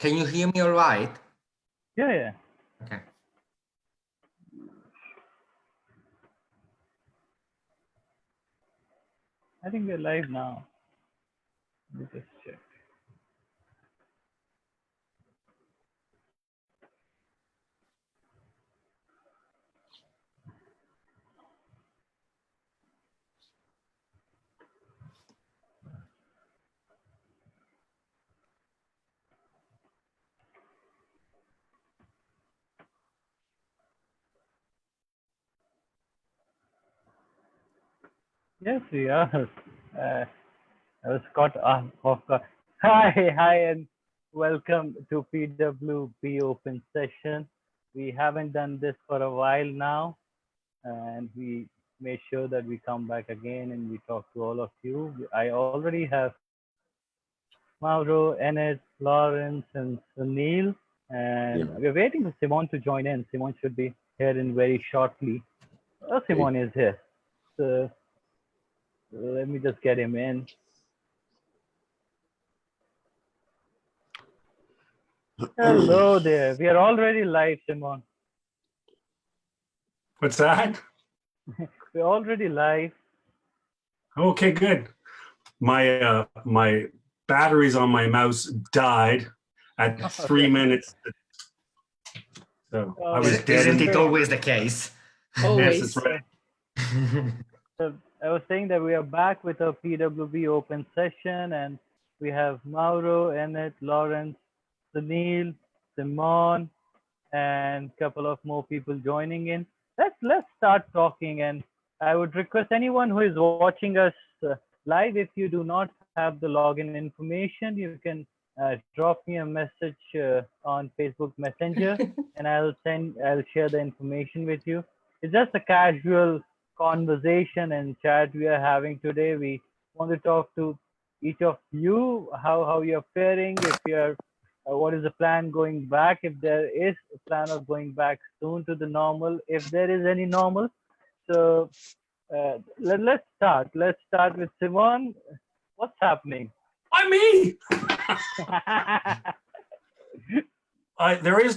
Can you hear me all right? Yeah. Okay. I think we're live now. Let me just check. Yes, we are. I was caught off guard. Hi, and welcome to PWB Open Session. We haven't done this for a while now, and we made sure that we come back again and we talk to all of you. I already have Mauro, Enid, Lawrence, and Sunil, and we're waiting for Simon to join in. Simon should be here in very shortly. Oh, Simon is here. So let me just get him in. Hello there. We are already live, Simon. What's that? We're already live. Okay, good. My batteries on my mouse died at 3 minutes. So I was dead. Isn't it always the case? Yes, that's right. So I was saying that we are back with a PWB open session, and we have Mauro, Enid, Lawrence, Sunil, Simon, and a couple of more people joining in. Let's start talking, and I would request anyone who is watching us live, if you do not have the login information, you can drop me a message on Facebook Messenger, and I'll share the information with you. It's just a casual conversation and chat we are having today. We want to talk to each of you, how you're faring, if you're what is the plan going back, if there is a plan of going back soon to the normal, if there is any normal. So let's start. Let's start with Simon. What's happening? Why me? There is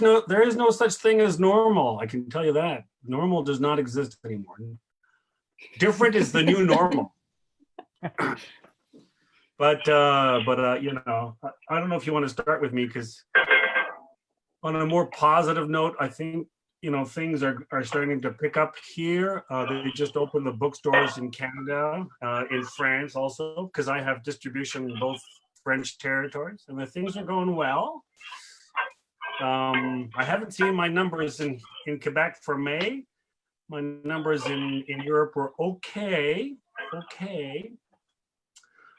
no such thing as normal. I can tell you that. Normal does not exist anymore. Different is the new normal. But you know, I don't know if you want to start with me, because on a more positive note, I think, you know, things are starting to pick up here. They just opened the bookstores in Canada, in France also, because I have distribution in both French territories, and the things are going well. I haven't seen my numbers in Quebec for May. My numbers in Europe were okay.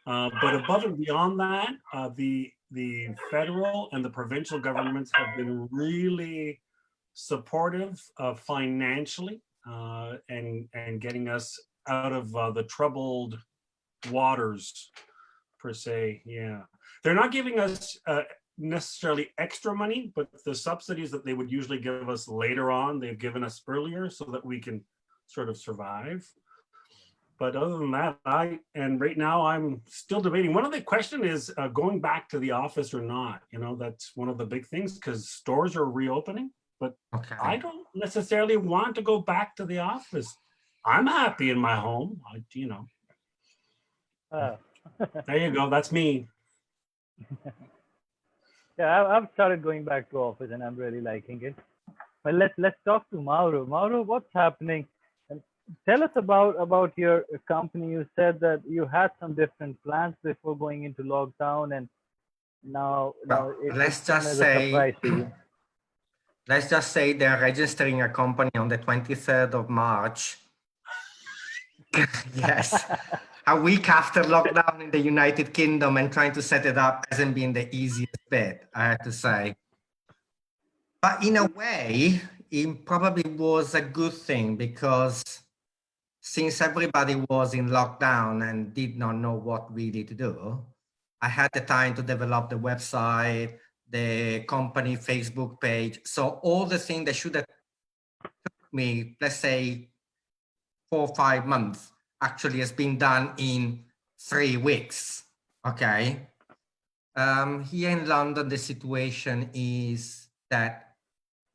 But above and beyond that, the federal and the provincial governments have been really supportive financially, and getting us out of the troubled waters, per se. Yeah, they're not giving us necessarily extra money, but the subsidies that they would usually give us later on, they've given us earlier so that we can sort of survive. But other than that, right now I'm still debating. One of the question is going back to the office or not. You know, that's one of the big things, because stores are reopening, but okay. I don't necessarily want to go back to the office. I'm happy in my home, you know. There you go, that's me. Yeah, I've started going back to office and I'm really liking it. But let's talk to Mauro. Mauro, what's happening? Tell us about your company. You said that you had some different plans before going into lockdown, and now let's just say they're registering a company on the 23rd of March. Yes, a week after lockdown in the United Kingdom, and trying to set it up hasn't been the easiest bit, I have to say. But in a way, it probably was a good thing, because since everybody was in lockdown and did not know what really to do, I had the time to develop the website, the company Facebook page. So all the things that should have took me, let's say, 4 or 5 months, actually has been done in 3 weeks. Okay. Here in London, the situation is that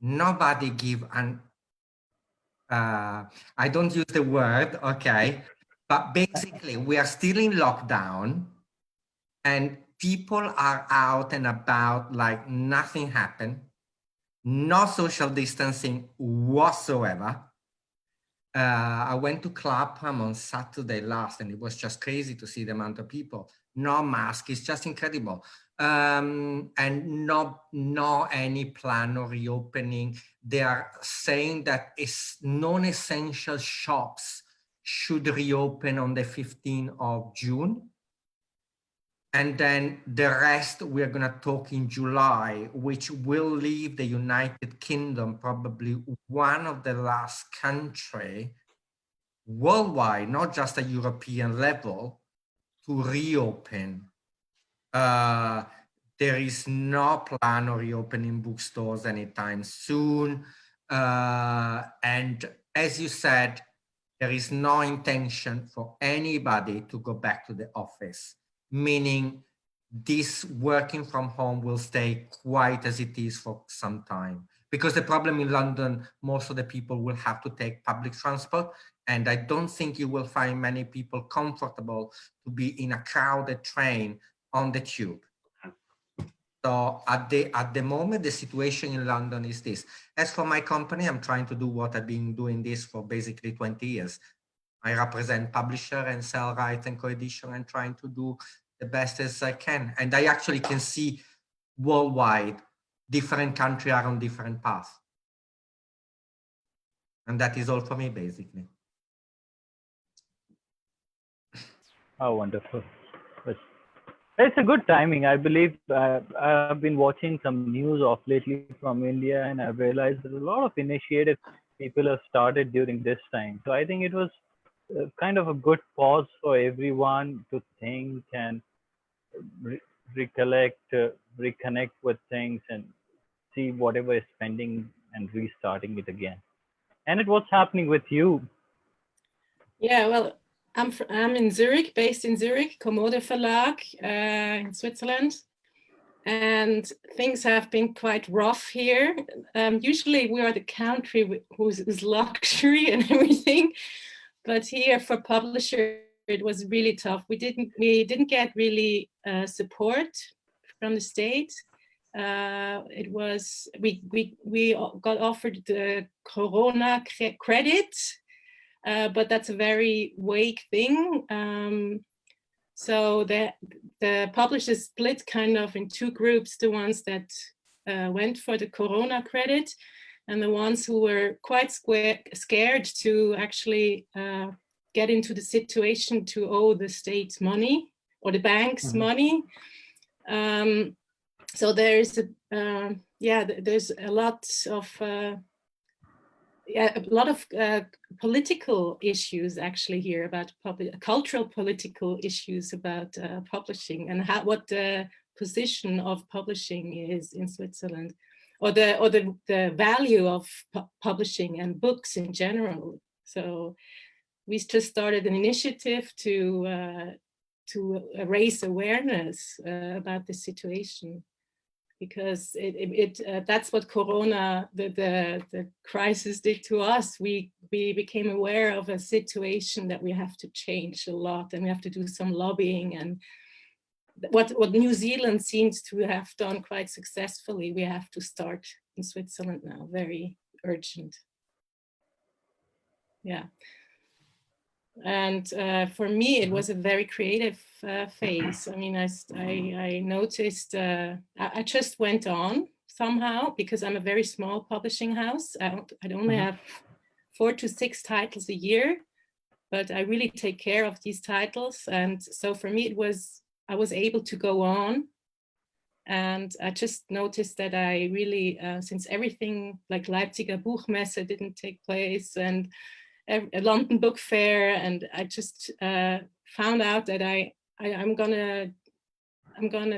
nobody give an, I don't use the word, okay, but basically we are still in lockdown and people are out and about like nothing happened, no social distancing whatsoever. I went to Clapham on Saturday last, and it was just crazy to see the amount of people. No mask, it's just incredible. And no any plan of reopening. They are saying that it's non-essential shops should reopen on the 15th of June. And then the rest, we're going to talk in July, which will leave the United Kingdom probably one of the last country worldwide, not just a European level, to reopen. There is no plan of reopening bookstores anytime soon. And as you said, there is no intention for anybody to go back to the office, meaning this working from home will stay quite as it is for some time. Because the problem in London, most of the people will have to take public transport, and I don't think you will find many people comfortable to be in a crowded train on the tube. So at the moment, the situation in London is this. As for my company, I'm trying to do what I've been doing this for basically 20 years. I represent publisher and sell rights and co-edition and trying to do the best as I can. And I actually can see worldwide, different countries are on different paths. And that is all for me, basically. Oh, wonderful. But it's a good timing. I believe I've been watching some news of lately from India, and I've realized that a lot of initiatives people have started during this time. So I think it was kind of a good pause for everyone to think and reconnect with things and see whatever is pending and restarting it again. And what's happening with you? Yeah, well, I'm in Zurich, based in Zurich, Komodo Verlag in Switzerland. And things have been quite rough here. Usually we are the country whose luxury and everything. But here for publisher, it was really tough. We didn't get really support from the state. It was, we got offered the Corona credit, but that's a very vague thing. So the publishers split kind of in two groups, the ones that went for the Corona credit and the ones who were quite scared to actually get into the situation to owe the state money or the bank's money. So there's there's a lot of political issues actually here about cultural political issues about publishing and what the position of publishing is in Switzerland, or the value of publishing and books in general. So we just started an initiative to raise awareness about the situation, because that's what Corona, the crisis, did to us. We became aware of a situation that we have to change a lot, and we have to do some lobbying. And what New Zealand seems to have done quite successfully, we have to start in Switzerland now, very urgent. Yeah. And for me, it was a very creative phase. I mean, I noticed, I just went on somehow, because I'm a very small publishing house. I only have 4 to 6 titles a year, but I really take care of these titles. And so for me, I was able to go on. And I just noticed that I really, since everything like Leipziger Buchmesse didn't take place, and a London Book Fair, and I just found out that I'm gonna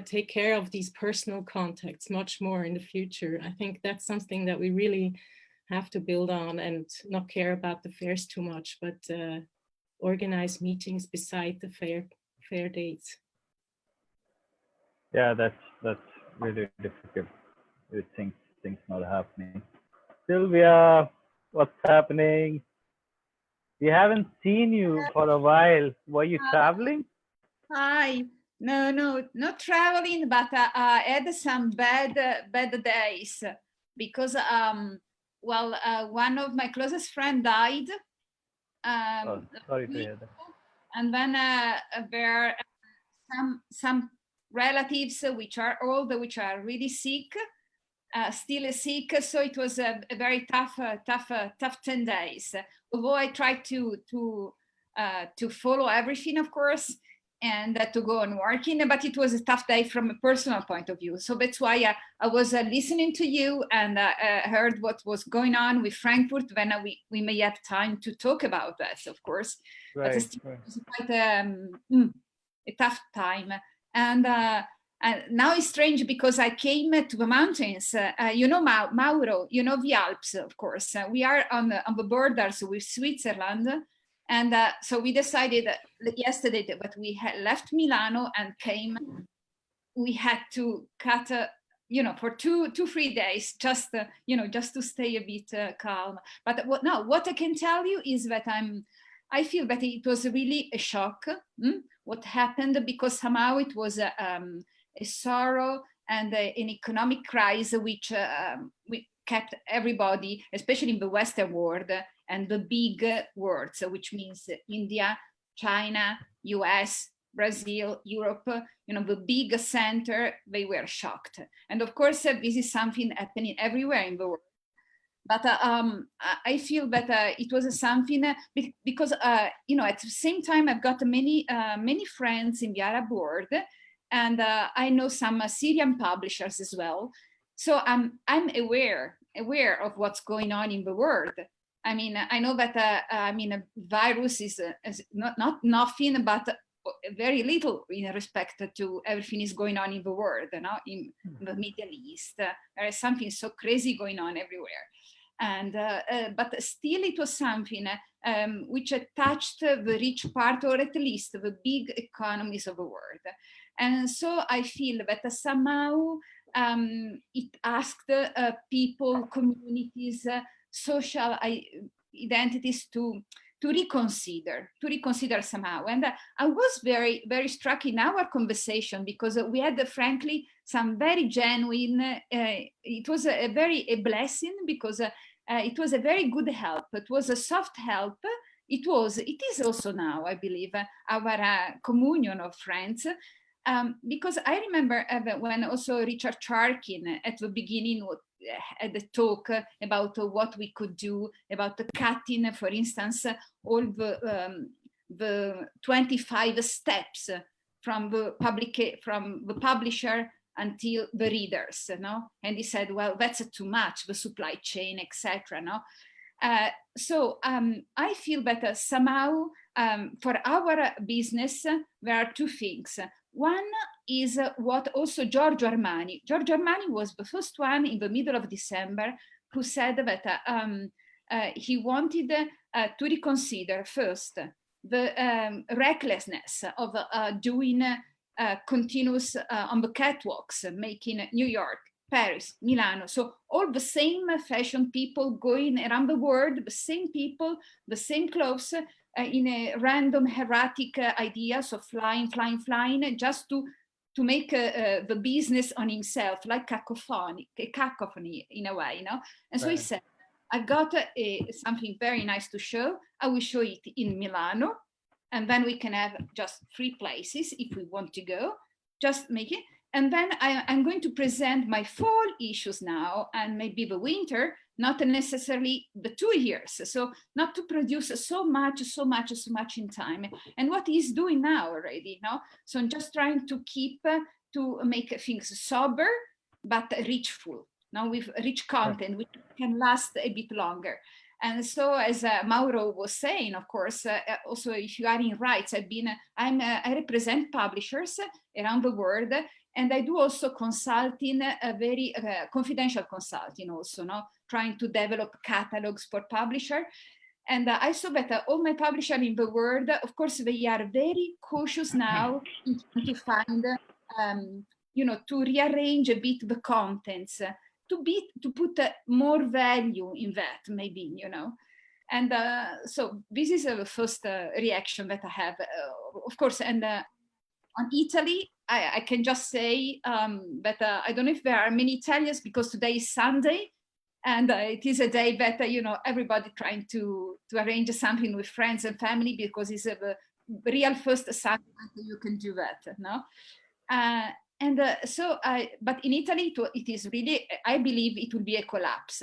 take care of these personal contacts much more in the future. I think that's something that we really have to build on, and not care about the fairs too much, but organize meetings beside the fair dates. Yeah, that's really difficult with things not happening. Sylvia, what's happening? We haven't seen you for a while. Were you traveling? Hi. No, not traveling, but I had some bad days because one of my closest friend died. Oh, sorry to hear that. And then there are some relatives which are old, which are really sick, still sick. So it was a very tough 10 days. Although I tried to follow everything, of course, and to go on working, but it was a tough day from a personal point of view. So that's why I was listening to you and heard what was going on with Frankfurt. When we may have time to talk about that, of course. But Right, still, right. it was quite a tough time. And now it's strange because I came to the mountains. You know, Mauro, you know the Alps, of course. We are on the borders with Switzerland. And so we decided yesterday that we had left Milano and came. We had to cut, for 3 days, just to stay a bit calm. But what I can tell you is that I feel that it was really a shock what happened, because somehow it was a sorrow and an economic crisis which we kept everybody, especially in the Western world and the big worlds, which means India, China, US, Brazil, Europe, the big center, they were shocked. And of course, this is something happening everywhere in the world. But I feel that it was something because, at the same time, I've got many friends in the Arab world, and I know some Syrian publishers as well. So I'm aware of what's going on in the world. I mean, I know that a virus is not nothing, but very little in respect to everything is going on in the world, in the Middle East. There is something so crazy going on everywhere. And but still it was something which touched the rich part, or at least the big economies of the world. And so I feel that somehow it asked people, communities, social identities to reconsider somehow. And I was very, very struck in our conversation because we had, frankly, some very genuine, it was a blessing, because it was a very good help. It was a soft help. It is also now, I believe, our communion of friends. Because I remember when also Richard Charkin at the beginning had the talk about what we could do about the cutting, for instance, all the 25 steps from the publisher until the readers, and he said, well, that's too much, the supply chain, etc. So I feel that somehow for our business there are two things. One is what also Giorgio Armani was the first one in the middle of December who said that he wanted to reconsider first the recklessness of doing continuous on the catwalks, making New York, Paris, Milano. So all the same fashion people going around the world, the same people, the same clothes, in a random erratic idea, so flying, just to make the business on himself, like cacophony in a way, And so he said, I've got something very nice to show. I will show it in Milano, and then we can have just 3 places if we want to go, just make it. And then I'm going to present my fall issues now, and maybe the winter, not necessarily the 2 years. So not to produce so much in time. And what he's doing now already, So I'm just trying to to make things sober, but richful, with rich content, which can last a bit longer. And so, as Mauro was saying, of course, also if you are in rights, I represent publishers around the world, and I do also consulting, very confidential consulting also, trying to develop catalogs for publisher. And I saw that all my publishers in the world, of course, they are very cautious now in trying to find to rearrange a bit the contents, to put more value in that, maybe, And so this is the first reaction that I have, of course. And on Italy, I can just say that I don't know if there are many Italians, because today is Sunday, and it is a day that everybody trying to arrange something with friends and family, because it's a real first Sunday that you can do that, no? But in Italy, it is really, I believe it will be a collapse.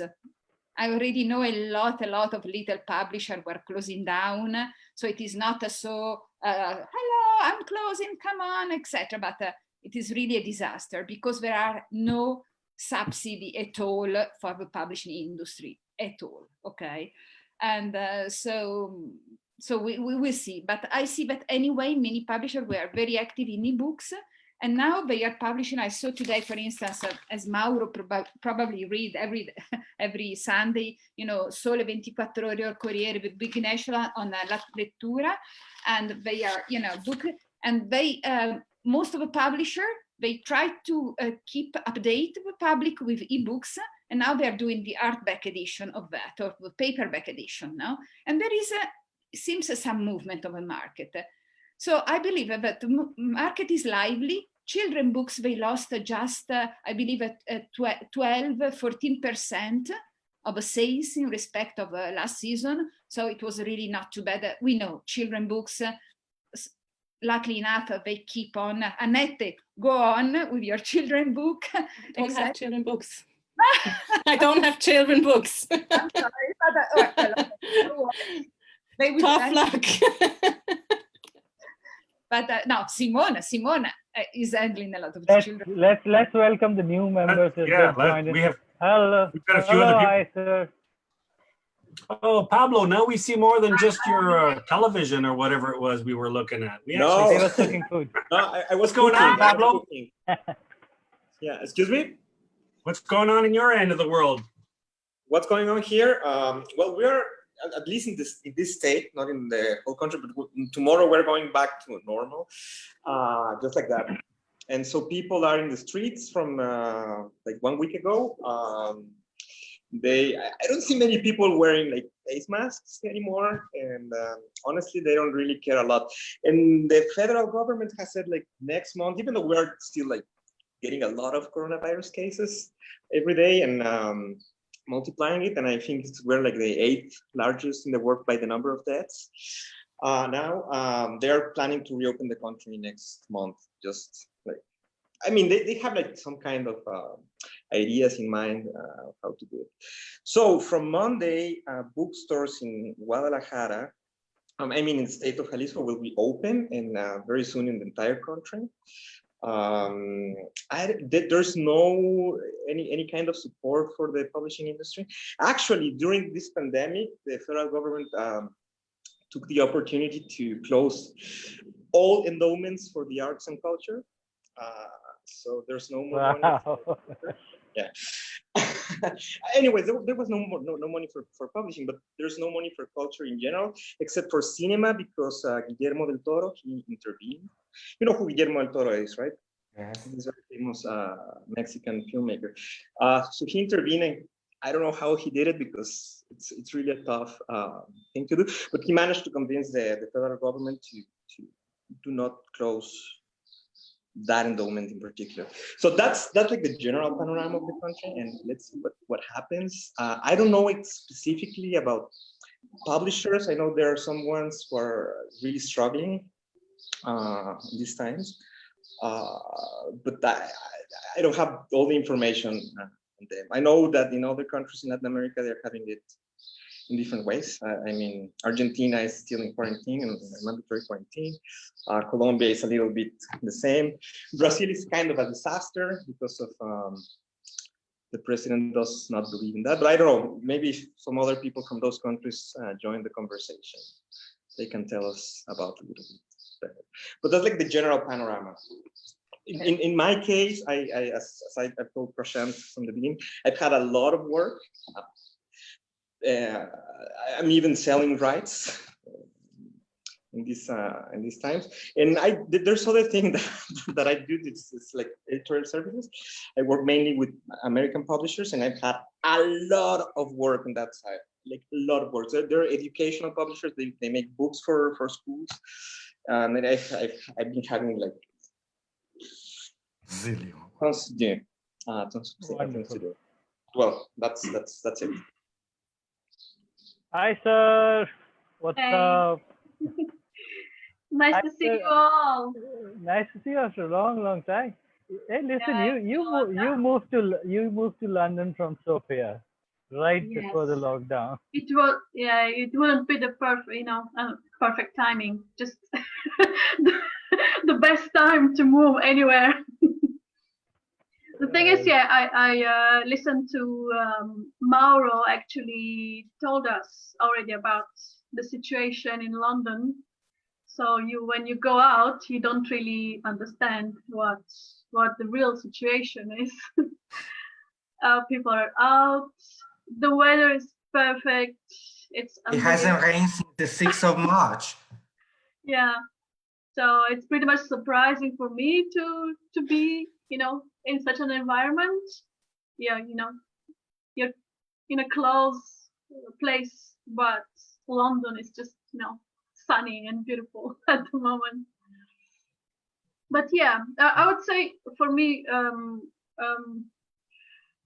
I already know a lot of little publishers were closing down. So it is not hello, I'm closing, come on, etc. But it is really a disaster, because there are no subsidy at all for the publishing industry at all. Okay. And so we will see. But I see that anyway, many publishers were very active in ebooks. And now they are publishing. I saw today, for instance, as Mauro probably read every Sunday, Sole 24 Ore or Corriere, the big national on La Lettura, and they are, book, and they, most of the publisher, they try to keep update the public with ebooks, and now they are doing the hardback edition of that, or the paperback edition now, and there is seems some movement of the market. So I believe that the market is lively. Children books, they lost just, I believe, 14% of the sales in respect of last season. So it was really not too bad. We know children books, luckily enough, they keep on. Annette, go on with your children book. I don't have children books. I don't have children books. I'm sorry, but tough luck. But no, Simona is handling a lot of children. Let's welcome the new members. We have hello, we've got a few other people. Hi, sir. Oh, Pablo, now we see more than just your television or whatever it was we were looking at. They were cooking food. No, I was What's going on, Pablo? Yeah, excuse me? What's going on in your end of the world? What's going on here? Well, we are at least in this state, not in the whole country, but tomorrow we're going back to normal, just like that. And so people are in the streets from like 1 week ago. I don't see many people wearing like face masks anymore, and honestly, they don't really care a lot. And the federal government has said like next month, even though we're still like getting a lot of coronavirus cases every day, and multiplying it, and I think we're like the 8th largest in the world by the number of deaths. Now they are planning to reopen the country next month. Just like, I mean, they have like some kind of ideas in mind how to do it. So from Monday, bookstores in Guadalajara, I mean in the state of Jalisco, will be open, and very soon in the entire country. There's no any kind of support for the publishing industry. Actually, during this pandemic, the federal government took the opportunity to close all endowments for the arts and culture. So there's no more money. Yeah. Anyways, there was no money for publishing, but there's no money for culture in general, except for cinema, because Guillermo del Toro, he intervened. You know who Guillermo del Toro is, right? Yes. He's a very famous Mexican filmmaker. So he intervened, and I don't know how he did it, because it's really a tough thing to do, but he managed to convince the federal government to do not close that endowment in particular. So that's like the general panorama of the country, and let's see what happens. I don't know it specifically about publishers. I know there are some ones who are really struggling these times, but I don't have all the information on them. I know that in other countries in Latin America, they're having it in different ways. I mean, Argentina is still in quarantine, and mandatory quarantine. Colombia is a little bit the same. Brazil is kind of a disaster because of the president does not believe in that. But I don't know, maybe some other people from those countries join the conversation. They can tell us about a little bit better. But that's like the general panorama. In my case, as I told Prashant from the beginning, I've had a lot of work. I'm even selling rights. in these times. And there's other thing that I do. It's like editorial services. I work mainly with American publishers, and I've had a lot of work on that side, like a lot of work. So they're educational publishers. They make books for schools, and I've been having like Zillion. tons to do. Tons of things to do. Well, that's it. Hi, sir. What's Hey. up? Nice to see you all. Nice to see you after a long time. Hey, listen, Yeah, you moved to London from Sofia right before the Yes. lockdown. It wouldn't be the perfect timing. Just the best time to move anywhere. The thing is, I listened to Mauro actually told us already about the situation in London. So when you go out, you don't really understand what the real situation is. People are out. The weather is perfect. It's It hasn't rained since the 6th of March. Yeah. So it's pretty much surprising for me to be, in such an environment. Yeah, you're in a closed place, but London is just, sunny and beautiful at the moment. But yeah, I would say for me,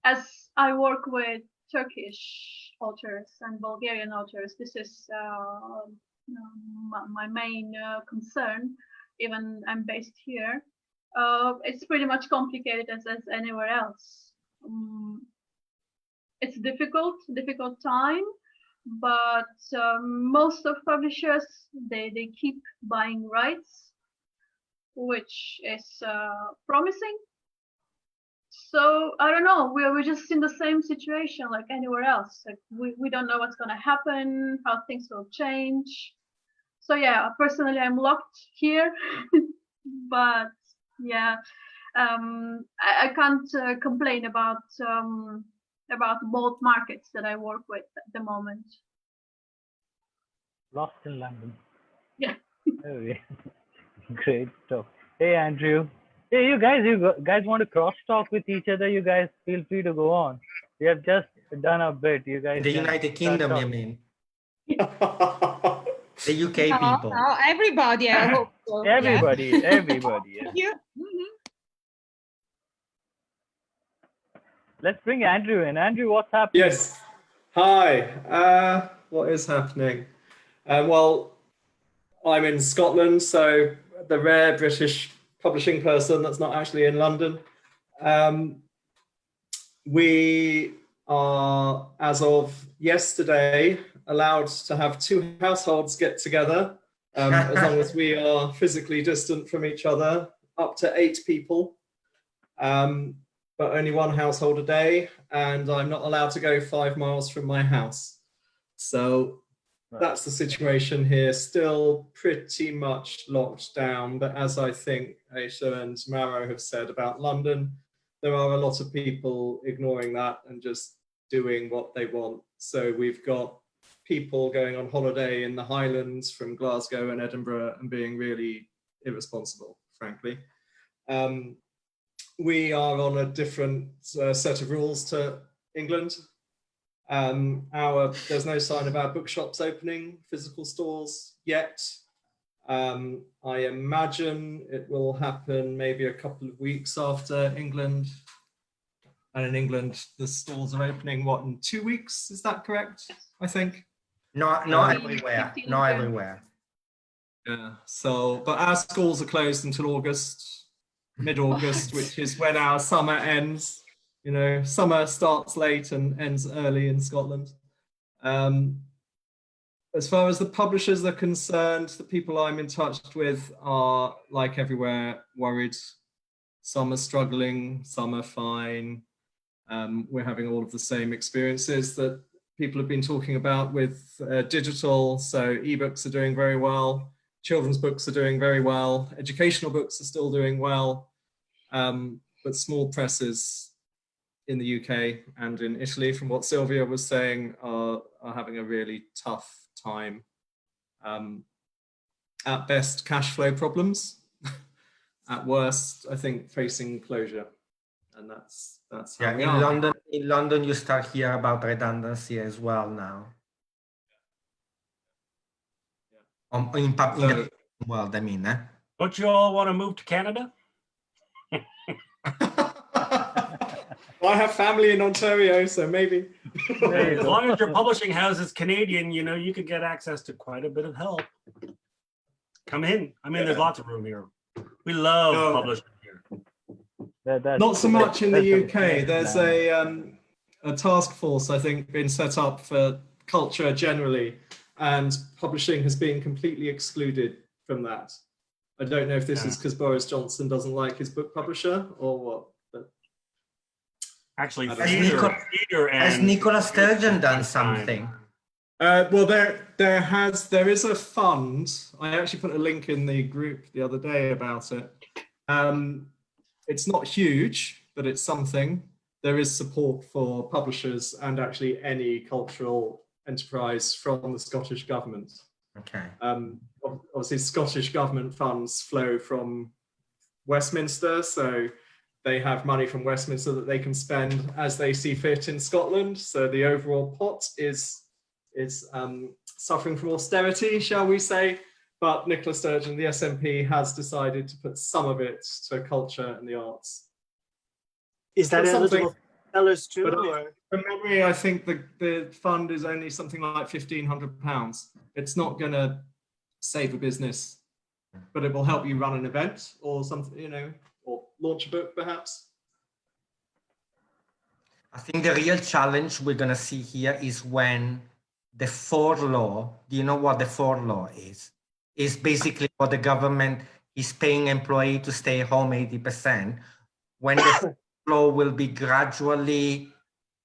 as I work with Turkish authors and Bulgarian authors, this is my main concern. Even I'm based here. It's pretty much complicated as anywhere else. It's difficult time, but most of publishers they keep buying rights, which is promising. So I don't know. We're just in the same situation like anywhere else. Like we don't know what's gonna happen, how things will change. So yeah, personally I'm locked here, but yeah, I can't complain about both markets that I work with at the moment. Lost in London. Yeah. Okay. Great stuff. Hey, Andrew. Hey, you guys want to cross talk with each other? You guys feel free to go on. We have just done a bit. You guys. The can United start Kingdom, you talking. mean? The UK people. No, everybody, I hope so. yeah. Everybody. Yeah. You? Let's bring Andrew in. Andrew, what's happening? Yes. Hi. What is happening? Well, I'm in Scotland, so the rare British publishing person that's not actually in London. We are, as of yesterday, allowed to have 2 households get together, as long as we are physically distant from each other, up to 8 people. But only 1 household a day, and I'm not allowed to go 5 miles from my house. So that's the situation here, still pretty much locked down. But as I think Aisha and Mauro have said about London, there are a lot of people ignoring that and just doing what they want. So we've got people going on holiday in the Highlands from Glasgow and Edinburgh and being really irresponsible, frankly. We are on a different set of rules to England. There's no sign of our bookshops opening, physical stores yet. I imagine it will happen maybe a couple of weeks after England. And in England, the stores are opening, what, in 2 weeks? Is that correct? I think. Not everywhere. Not everywhere. Yeah. So, but our schools are closed until August, mid-August, which is when our summer ends. You know, summer starts late and ends early in Scotland. As far as the publishers are concerned, the people I'm in touch with are, like everywhere, worried. Some are struggling, some are fine. We're having all of the same experiences that people have been talking about with digital. So ebooks are doing very well. Children's books are doing very well. Educational books are still doing well. But small presses in the UK and in Italy, from what Sylvia was saying, are having a really tough time. And at best cash flow problems, at worst, I think, facing closure. And that's how Yeah, we in are. London, you start hear about redundancy as well now. In the world, I mean. Don't you all want to move to Canada? I have family in Ontario, so maybe. There you As go. long as your publishing house is Canadian, you know, you could get access to quite a bit of help. Come in. I mean, there's lots of room here. We love No. publishing here. Not so much in the that's UK. There's a task force, I think, been set up for culture generally, and publishing has been completely excluded from that. I don't know if this is because Boris Johnson doesn't like his book publisher or what. But Actually, Has theater Has and Nicola Sturgeon done something? well, there is a fund. I actually put a link in the group the other day about it. It's not huge, but it's something. There is support for publishers and actually any cultural enterprise from the Scottish government. Okay. Obviously, Scottish government funds flow from Westminster, so they have money from Westminster that they can spend as they see fit in Scotland. So the overall pot is suffering from austerity, shall we say? But Nicola Sturgeon, the SNP, has decided to put some of it to culture and the arts. Is that That's something- eligible for sellers too? But Or? from memory, I think the fund is only something like £1,500. It's not going to save a business, but it will help you run an event or something, you know, or launch a book perhaps. I think the real challenge we're going to see here is when the furlough, do you know what the furlough is? It's basically what the government is paying employee to stay home 80%. When the furlough will be gradually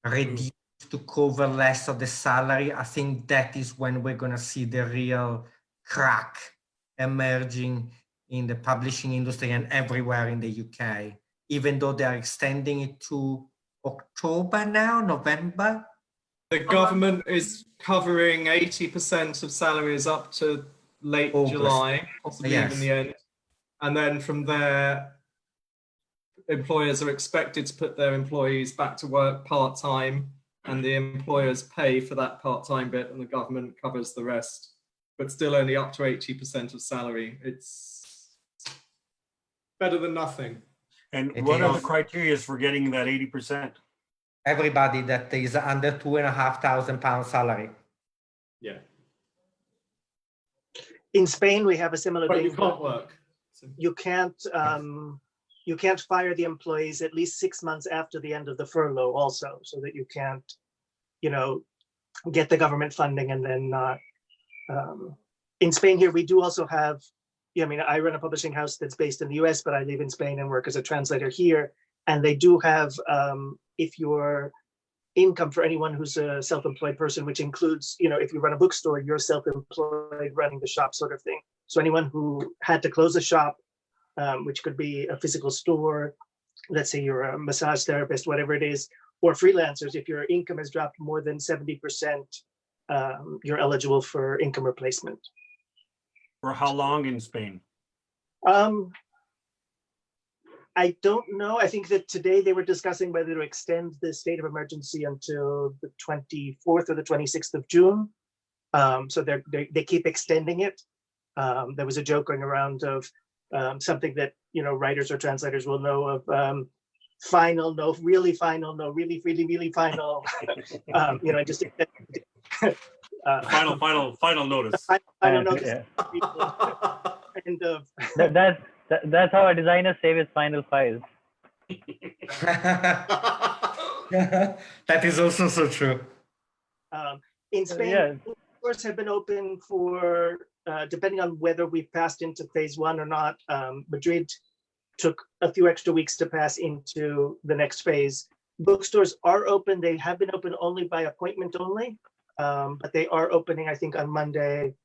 reduced to cover less of the salary, I think that is when we're going to see the real crack emerging in the publishing industry and everywhere in the UK, even though they're extending it to October now, November. The government is covering 80% of salaries up to late August. July, possibly Yes. even the end. And then from there, employers are expected to put their employees back to work part-time, and the employers pay for that part-time bit and the government covers the rest, but still only up to 80% of salary. It's better than nothing. And It what are the is. criteria for getting that 80%? Everybody that is under £2,500 salary. Yeah. In Spain, we have a similar But thing. you can't work. So- You can't fire the employees at least 6 months after the end of the furlough also, so that you can't, you know, get the government funding and then not. In Spain here, we do also have, I mean, I run a publishing house that's based in the US, but I live in Spain and work as a translator here. And they do have, if your income for anyone who's a self-employed person, which includes, you know, if you run a bookstore, you're self-employed running the shop sort of thing. So anyone who had to close a shop, which could be a physical store, let's say you're a massage therapist, whatever it is, or freelancers, if your income has dropped more than 70%, you're eligible for income replacement. For how long in Spain? I don't know. I think that today they were discussing whether to extend the state of emergency until the 24th or the 26th of June. So they keep extending it. There was a joke going around of something that, you know, writers or translators will know of, final, no, really final, no, really, really, really final. You know, just Final notice. final notice. Yeah. Kind of. That's how a designer saves his final files. That is also so true. In Spain, Yeah. stores have been open for, depending on whether we've passed into phase 1 or not. Madrid took a few extra weeks to pass into the next phase. Bookstores are open. They have been open only by appointment only, but they are opening, I think, on Monday.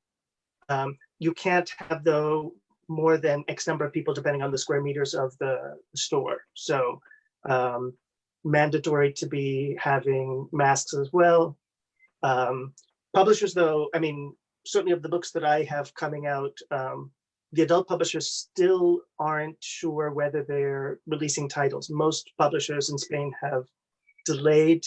You can't have, though, more than X number of people, depending on the square meters of the store. So mandatory to be having masks as well. Publishers, though, I mean, certainly of the books that I have coming out, the adult publishers still aren't sure whether they're releasing titles. Most publishers in Spain have delayed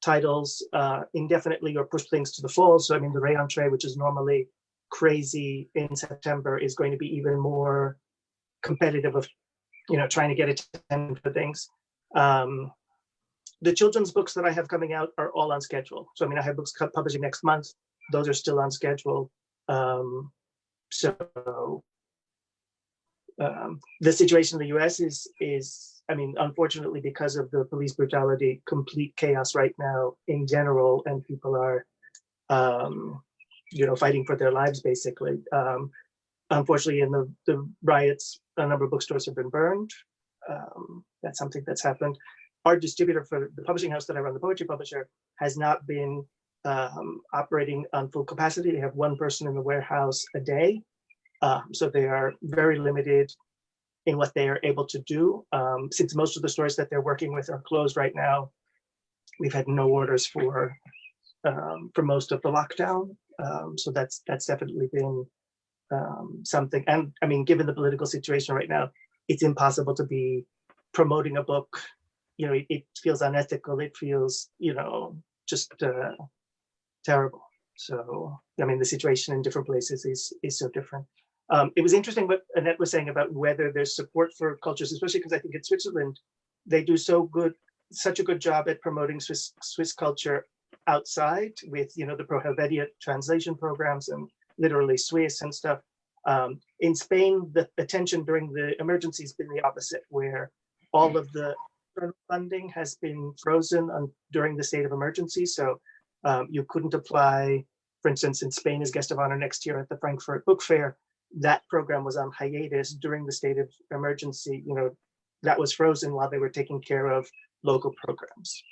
titles indefinitely or pushed things to the fall. So I mean, the Reentrée, which is normally crazy in September, is going to be even more competitive of, you know, trying to get attention for things. The children's books that I have coming out are all on schedule. So I mean, I have books publishing next month. Those are still on schedule. The situation in the US is, I mean, unfortunately, because of the police brutality, complete chaos right now in general, and people are, you know, fighting for their lives, basically. Unfortunately, in the riots, a number of bookstores have been burned. That's something that's happened. Our distributor for the publishing house that I run, the Poetry Publisher, has not been operating on full capacity. They have one person in the warehouse a day. So they are very limited in what they are able to do. Since most of the stores that they're working with are closed right now, we've had no orders for most of the lockdown. So that's definitely been something. And I mean, given the political situation right now, it's impossible to be promoting a book. You know, it feels unethical. It feels, you know, just terrible. So, I mean, the situation in different places is so different. It was interesting what Annette was saying about whether there's support for cultures, especially because I think in Switzerland, they do such a good job at promoting Swiss culture outside with, you know, the Pro Helvetia translation programs and literally Swiss and stuff. In Spain, the attention during the emergency has been the opposite, where all of the funding has been frozen during the state of emergency. So you couldn't apply, for instance, in Spain as guest of honor next year at the Frankfurt Book Fair. That program was on hiatus during the state of emergency. You know, that was frozen while they were taking care of local programs.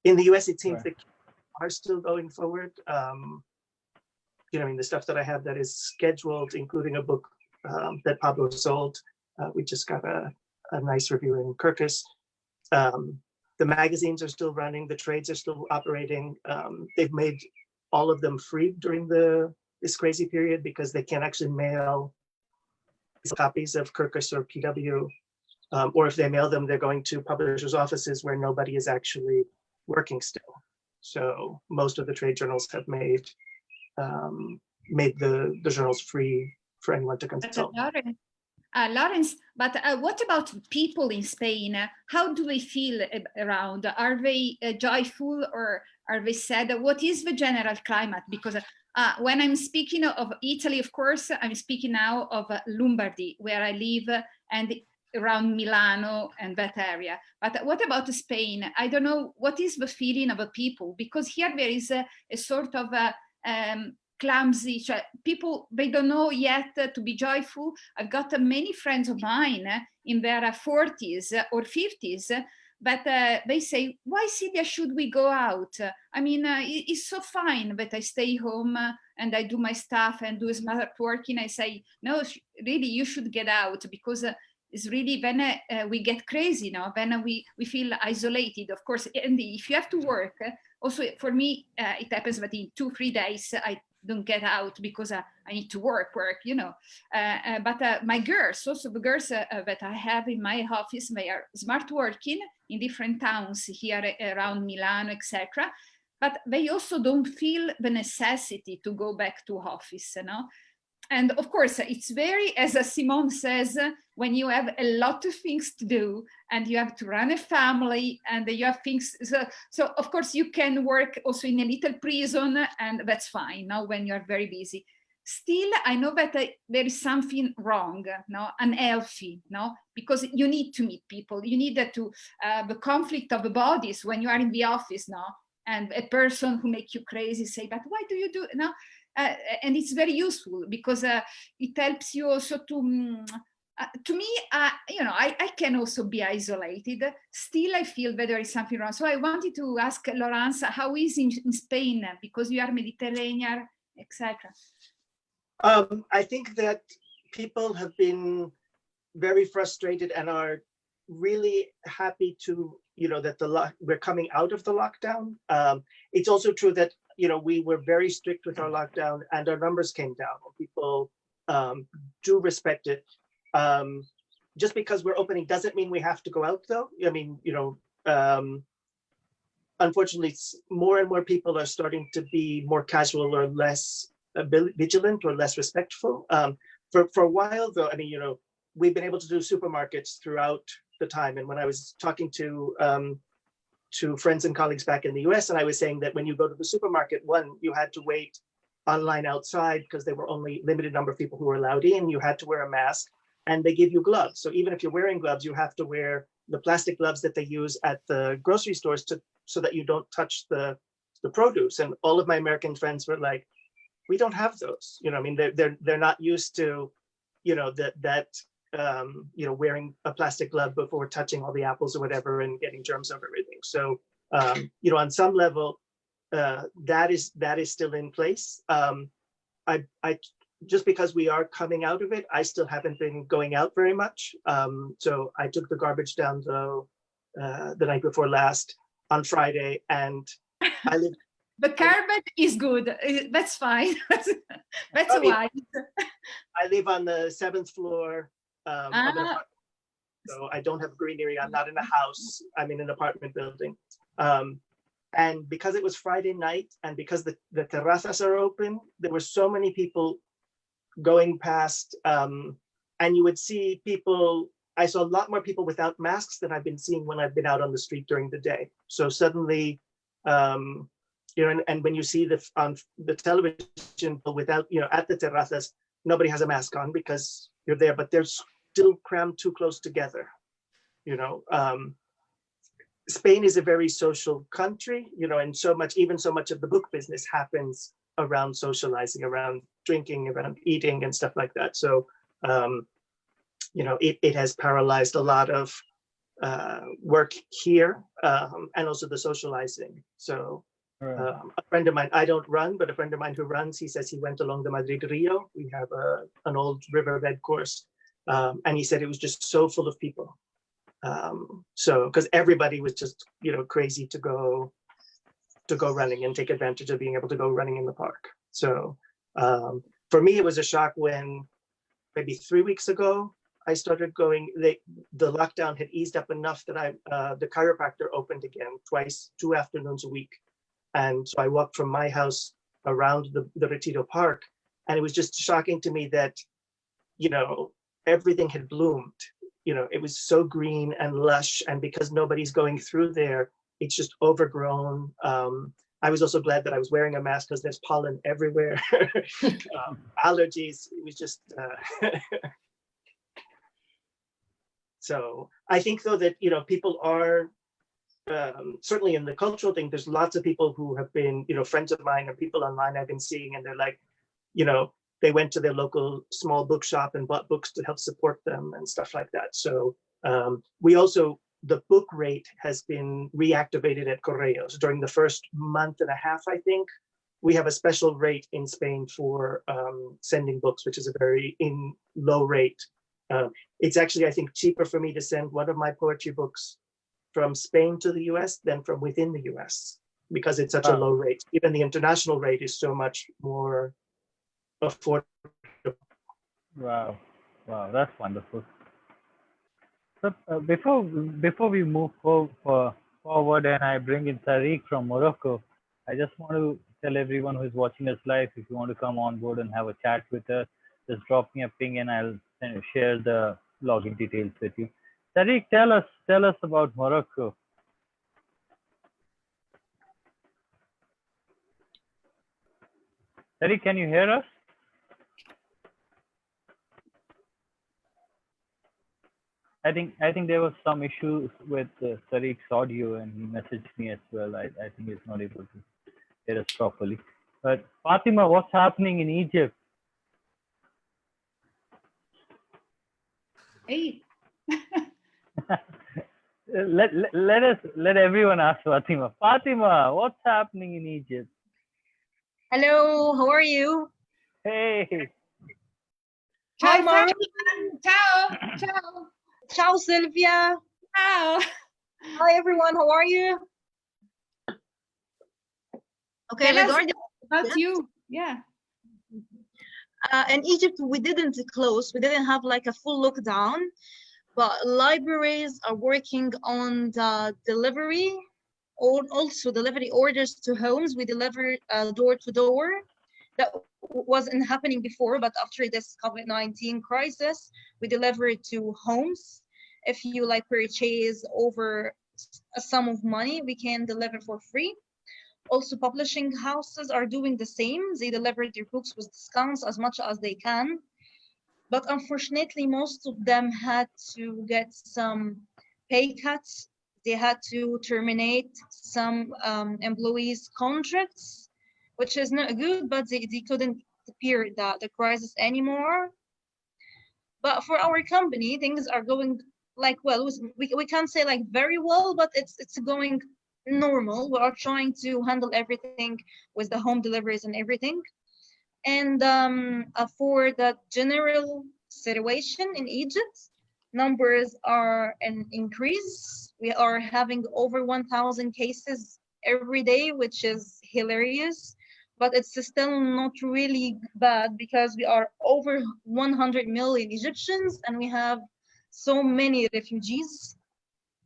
In the US, it seems that are still going forward. You know, I mean, the stuff that I have that is scheduled, including a book that Pablo sold. We just got a nice review in Kirkus. The magazines are still running. The trades are still operating. They've made all of them free during this crazy period because they can't actually mail copies of Kirkus or PW. Or if they mail them, they're going to publishers' offices where nobody is actually working still. So most of the trade journals have made the journals free for anyone to consult. Lawrence, but what about people in Spain? How do they feel around? Are they joyful or are they sad? What is the general climate? Because when I'm speaking of Italy, of course, I'm speaking now of Lombardy, where I live, and around Milano and that area. But what about Spain? I don't know, what is the feeling of the people? Because here there is a sort of clumsy, people, they don't know yet to be joyful. I've got many friends of mine in their 40s or 50s, but they say, why, Silvia, should we go out? I mean, it's so fine that I stay home and I do my stuff and do smart working. I say, no, really, you should get out, because it's really when we get crazy now, when we feel isolated, of course. And if you have to work, also for me, it happens that in 2-3 days, I don't get out because I need to work, you know. But my girls, also the girls that I have in my office, they are smart working in different towns here around Milan, etc. But they also don't feel the necessity to go back to office, you know. And of course, it's very, as Simone says, when you have a lot of things to do and you have to run a family and you have things. So of course, you can work also in a little prison, and that's fine now when you are very busy. Still, I know that there is something wrong, no, unhealthy, no, because you need to meet people. You need to the conflict of the bodies when you are in the office, no, and a person who makes you crazy say, but why do you do it? No? And it's very useful because it helps you also to me, you know, I can also be isolated. Still, I feel that there is something wrong. So I wanted to ask Laurence, how is in Spain, because you are Mediterranean, etc. I think that people have been very frustrated and are really happy to, you know, that we're coming out of the lockdown. It's also true that, we were very strict with our lockdown, and our numbers came down. People do respect it. Just because we're opening doesn't mean we have to go out, though. I mean, unfortunately, more and more people are starting to be more casual or less vigilant or less respectful. For a while, though, I mean, we've been able to do supermarkets throughout the time. And when I was talking to friends and colleagues back in the US, and I was saying that when you go to the supermarket, one, you had to wait online outside because there were only limited number of people who were allowed in. You had to wear a mask, and they give you gloves. So even if you're wearing gloves, you have to wear the plastic gloves that they use at the grocery stores so that you don't touch the produce. And all of my American friends were like, we don't have those. I mean, they're not used to, wearing a plastic glove before touching all the apples or whatever and getting germs over everything. So, on some level, that is still in place. I just because we are coming out of it, I still haven't been going out very much. So I took the garbage down though the night before last on Friday, and I live. The carpet is good. That's fine. That's why. I live on the 7th floor of an apartment, so I don't have greenery. I'm not in a house. I'm in an apartment building. And because it was Friday night, and because the terrazas are open, there were so many people going past, and you would see people. I saw a lot more people without masks than I've been seeing when I've been out on the street during the day. So suddenly, and when you see on the television without, at the terrazas, nobody has a mask on because you're there, but they're still crammed too close together. Spain is a very social country, and so much of the book business happens around socializing, around drinking, around eating and stuff like that. So, it has paralyzed a lot of work here, and also the socializing. So a friend of mine, I don't run, but a friend of mine who runs, he says he went along the Madrid Rio. We have an old riverbed course, and he said it was just so full of people. So because everybody was just crazy to go running and take advantage of being able to go running in the park. So for me, it was a shock when maybe 3 weeks ago I started going. The lockdown had eased up enough that the chiropractor opened again twice, 2 afternoons a week. And so I walked from my house around the Retiro Park, and it was just shocking to me that, everything had bloomed. It was so green and lush, and because nobody's going through there, it's just overgrown. I was also glad that I was wearing a mask because there's pollen everywhere. Allergies, it was just, so I think though that, people are, certainly in the cultural thing, there's lots of people who have been, friends of mine or people online I've been seeing, and they're like, they went to their local small bookshop and bought books to help support them and stuff like that. So the book rate has been reactivated at Correos during the first month and a half, I think. We have a special rate in Spain for sending books, which is a very low rate. It's actually, I think, cheaper for me to send one of my poetry books from Spain to the US than from within the US, because it's such a low rate. Even the international rate is so much more affordable. Wow, that's wonderful. So before we move forward and I bring in Tariq from Morocco, I just want to tell everyone who is watching us live, if you want to come on board and have a chat with us, just drop me a ping and I'll share the login details with you. Tariq, tell us about Morocco. Tariq, can you hear us? I think there was some issues with Tariq's audio, and he messaged me as well. I think he's not able to hear us properly. But Fatima, what's happening in Egypt? Hey. let everyone ask Fatima. Fatima, what's happening in Egypt? Hello, how are you? Hey. Hi, Mara. Ciao. Ciao. Ciao, Sylvia. Ciao. Hi, everyone. How are you? Okay, Tell us regarding about yeah. you. Yeah. In Egypt, we didn't close. We didn't have like a full lockdown, but libraries are working on the delivery, or also delivery orders to homes. We deliver door to door. That wasn't happening before, but after this COVID-19 crisis, we deliver it to homes. If you like purchase over a sum of money, we can deliver for free. Also, publishing houses are doing the same. They deliver their books with discounts as much as they can. But unfortunately, most of them had to get some pay cuts. They had to terminate some employees' contracts, which is not good, but they couldn't bear the crisis anymore. But for our company, things are going like, well, we can't say like very well, but it's going normal. We are trying to handle everything with the home deliveries and everything. And for the general situation in Egypt, numbers are an increase. We are having over 1,000 cases every day, which is hilarious, but it's still not really bad because we are over 100 million Egyptians and we have so many refugees.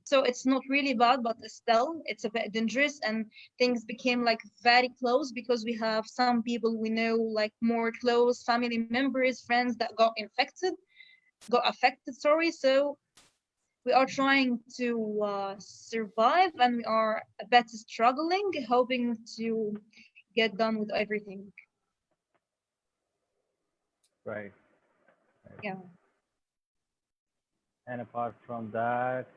So it's not really bad, but still it's a bit dangerous, and things became like very close because we have some people we know, like more close family members, friends that got affected, sorry. So we are trying to survive, and we are a bit struggling, hoping to get done with everything. Right. Yeah. And apart from that,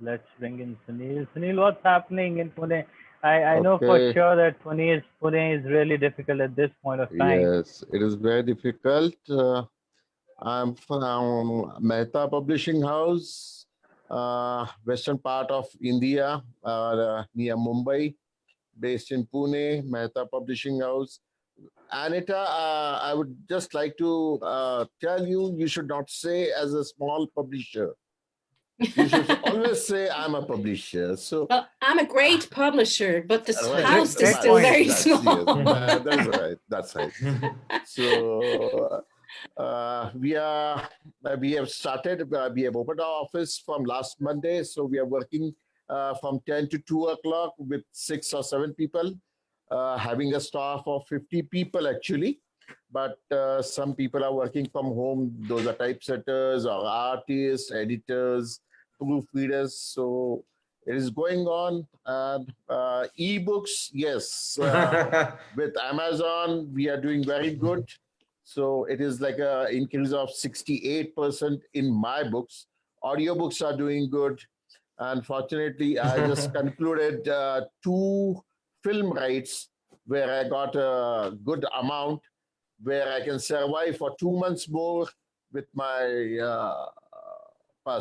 let's bring in Sunil. Sunil, what's happening in Pune? I know for Okay. sure that Pune is really difficult at this point of time. Yes, it is very difficult. I'm from Mehta Publishing House, western part of India, near Mumbai, based in Pune, Mehta Publishing House. Anita, I would just like to tell you, you should not say as a small publisher. You should always say I'm a publisher. So Well, I'm a great publisher, but the Right. house is Great still point. very That's, small. yes, that's right. That's right. So we have started. We have opened our office from last Monday. So we are working from 10 to 2 o'clock with 6 or 7 people, having a staff of 50 people actually. But some people are working from home. Those are typesetters or artists, editors, proofreaders. So it is going on. And ebooks, yes. With Amazon, we are doing very good. So it is like an increase of 68% in my books. Audiobooks are doing good. Unfortunately, I just concluded 2 film rights where I got a good amount, where I can survive for 2 months more with my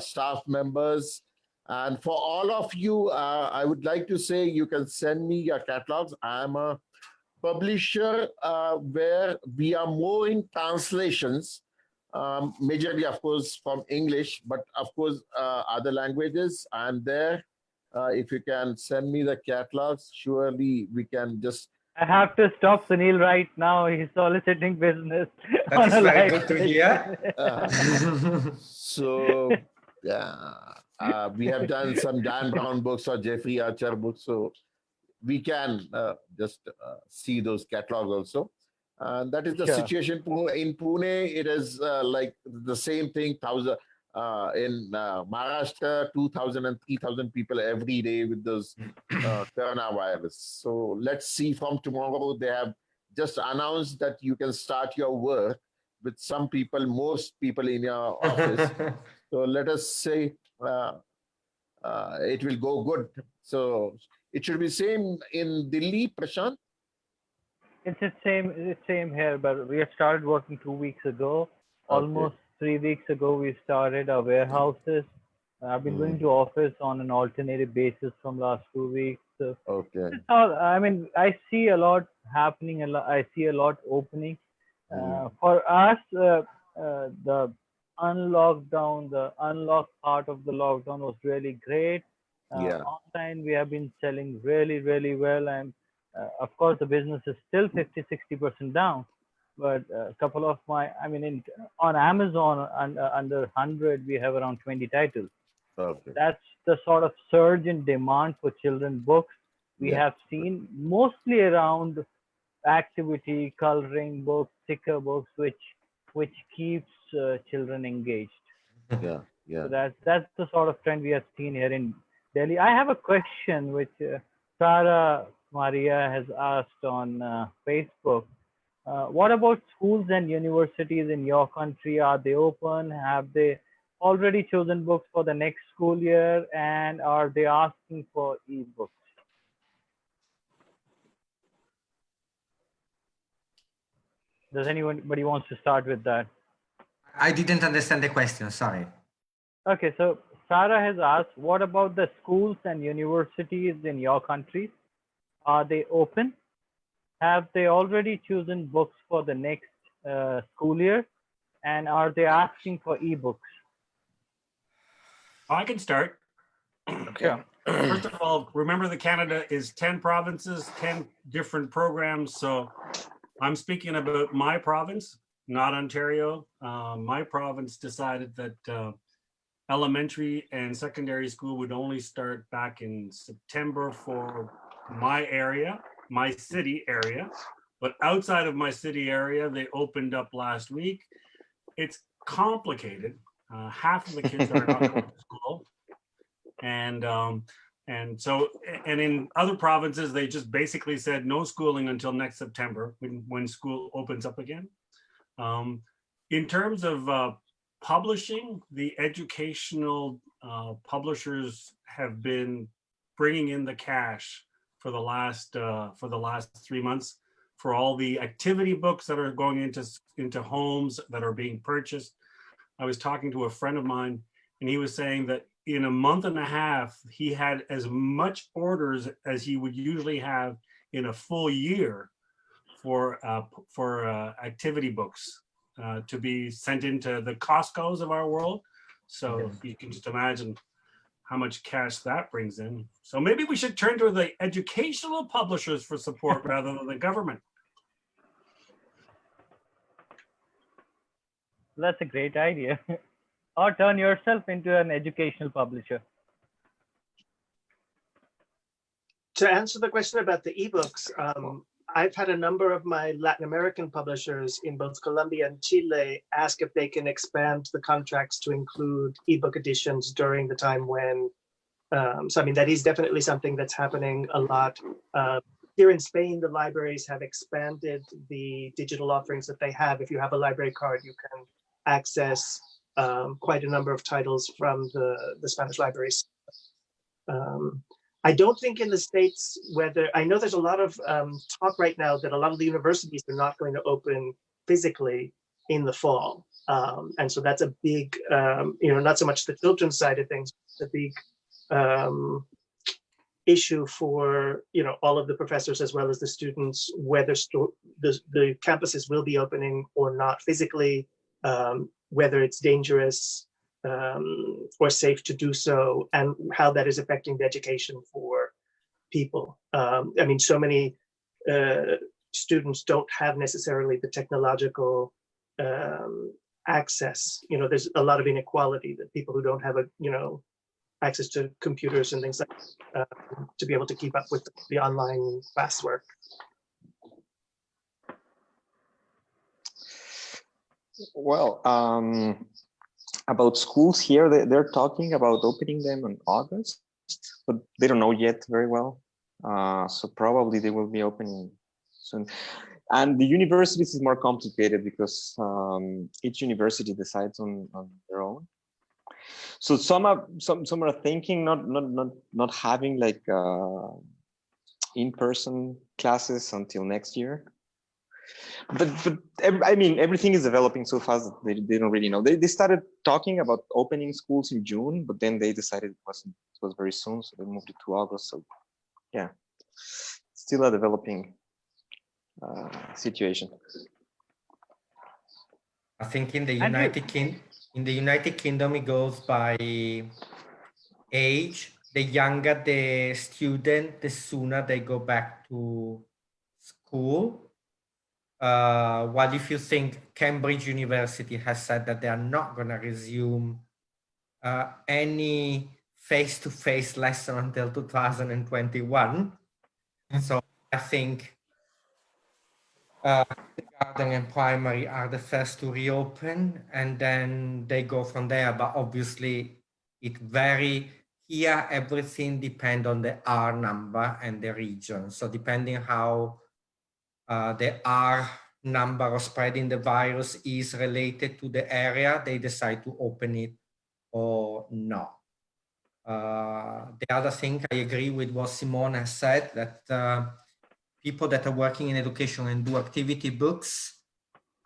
staff members. And for all of you, I would like to say you can send me your catalogs. I'm a publisher where we are more in translations, majorly, of course, from English, but of course, other languages. I'm there. If you can send me the catalogs, surely we can just. I have to stop Sunil right now. He's soliciting business. That on is a very live good to hear. So we have done some Dan Brown books or Jeffrey Archer books, so we can just see those catalogs also. And that is the Sure. situation in Pune. It is like the same thing. In Maharashtra, 2,000 and 3,000 people every day with those coronavirus. So let's see from tomorrow. They have just announced that you can start your work with some people, most people in your office. So let us say it will go good. So it should be same in Delhi, Prashant. It's the same here, but we have started working 2 weeks ago. Almost 3 weeks ago, we started our warehouses. I've been going to office on an alternative basis from last 2 weeks. So Okay. I mean, I see a lot happening. I see a lot opening. For us, the unlocked part of the lockdown was really great. Yeah. Online, we have been selling really, really well, and Of course, the business is still 50-60% down, but a couple of on Amazon under 100, we have around 20 titles. Okay. That's the sort of surge in demand for children books we have seen, mostly around activity, coloring books, sticker books, which keeps children engaged. Yeah. Yeah. So that's the sort of trend we have seen here in Delhi. I have a question which Sarah Maria has asked on Facebook. What about schools and universities in your country? Are they open? Have they already chosen books for the next school year? And are they asking for e-books? Does anybody wants to start with that? I didn't understand the question, sorry. Okay, so Sarah has asked, what about the schools and universities in your countries? Are they open? Have they already chosen books for the next school year? And are they asking for ebooks? I can start. Sure. First of all, remember that Canada is 10 provinces, 10 different programs. So I'm speaking about my province, not Ontario. My province decided that elementary and secondary school would only start back in September for my area, my city area. But outside of my city area, they opened up last week. It's complicated. Half of the kids are not going to school. And in other provinces, they just basically said no schooling until next September when school opens up again. In terms of publishing, the educational publishers have been bringing in the cash for the last 3 months for all the activity books that are going into homes that are being purchased. I was talking to a friend of mine, and he was saying that in a month and a half, he had as much orders as he would usually have in a full year for activity books to be sent into the Costco's of our world. So you can just imagine how much cash that brings in. So maybe we should turn to the educational publishers for support rather than the government. That's a great idea. Or turn yourself into an educational publisher. To answer the question about the ebooks, I've had a number of my Latin American publishers in both Colombia and Chile ask if they can expand the contracts to include ebook editions during the time when, so I mean, that is definitely something that's happening a lot. Here in Spain, the libraries have expanded the digital offerings that they have. If you have a library card, you can access quite a number of titles from the Spanish libraries. I don't think in the States whether, I know there's a lot of talk right now that a lot of the universities are not going to open physically in the fall. And so that's a big, not so much the children's side of things, the big issue for, all of the professors as well as the students, whether the campuses will be opening or not physically, whether it's dangerous or safe to do so, and how that is affecting the education for people. I mean, so many students don't have necessarily the technological access. There's a lot of inequality that people who don't have access to computers and things like that, to be able to keep up with the online classwork. Well, about schools here, they're talking about opening them in August, but they don't know yet very well. So probably they will be opening soon. And the universities is more complicated because each university decides on their own. So some are thinking not having like in-person classes until next year. But I mean, everything is developing so fast that they don't really know. They started talking about opening schools in June, but then they decided it was very soon, so they moved it to August. So yeah, still a developing situation. I think in the United Kingdom it goes by age the younger the student, the sooner they go back to school. While if you think Cambridge University has said that they are not going to resume any face-to-face lesson until 2021. So I think kindergarten and primary are the first to reopen, and then they go from there. But obviously, here everything depends on the R number and the region. So depending how the R number of spreading the virus is related to the area, they decide to open it or not. The other thing, I agree with what Simone has said, that people that are working in education and do activity books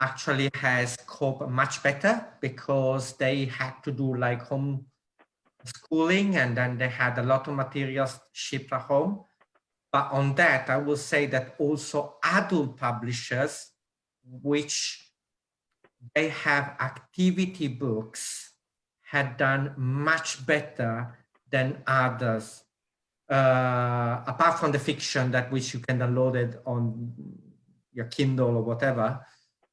actually has coped much better because they had to do like home schooling, and then they had a lot of materials shipped at home. But on that, I will say that also adult publishers, which they have activity books, had done much better than others, apart from the fiction that which you can download it on your Kindle or whatever.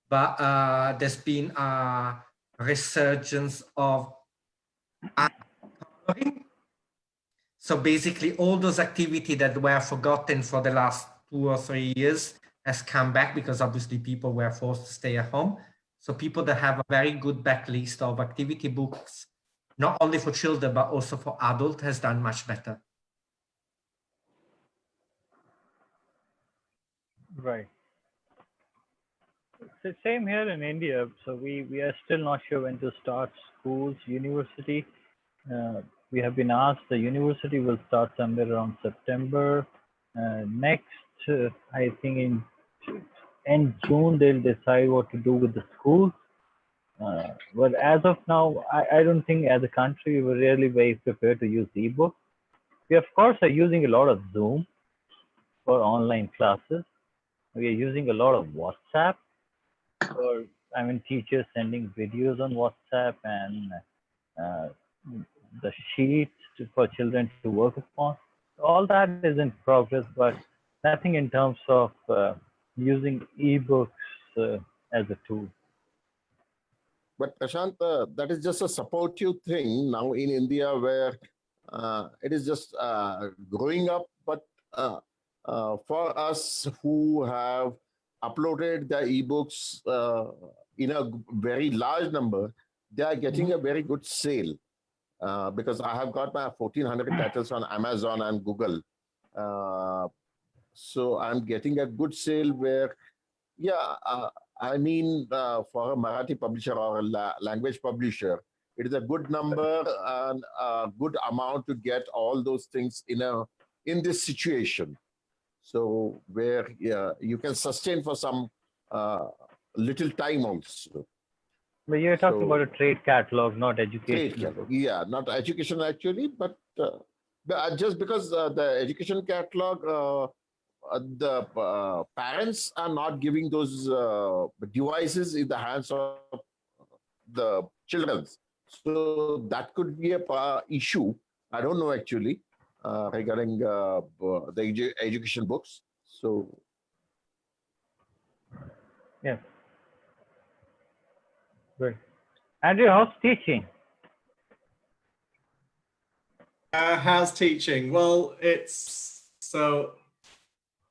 But there's been a resurgence of coloring. So basically all those activities that were forgotten for the last 2 or 3 years has come back because obviously people were forced to stay at home. So people that have a very good backlist of activity books, not only for children, but also for adults, has done much better. Right. So same here in India. So we are still not sure when to start schools, university. We have been asked the university will start somewhere around September. Next, I think in June, they'll decide what to do with the schools. But as of now, I don't think as a country, we're really very prepared to use ebook. We, of course, are using a lot of Zoom for online classes. We are using a lot of WhatsApp for, teachers sending videos on WhatsApp and the sheets for children to work upon. All that is in progress, but nothing in terms of using ebooks as a tool. But Prashant, that is just a supportive thing now in India where it is just growing up. But for us who have uploaded the ebooks in a very large number, they are getting a very good sale. Because I have got my 1,400 titles on Amazon and Google. So I'm getting a good sale where, for a Marathi publisher or a language publisher, it is a good number and a good amount to get all those things in this situation. So where you can sustain for some little time also. But you're talking about a trade catalog, not education. Yeah, not education actually, but just because the education catalog, the parents are not giving those devices in the hands of the children. So that could be a issue. I don't know actually regarding the education books. So. Yeah. Good. Andrew, how's teaching? How's teaching? Well,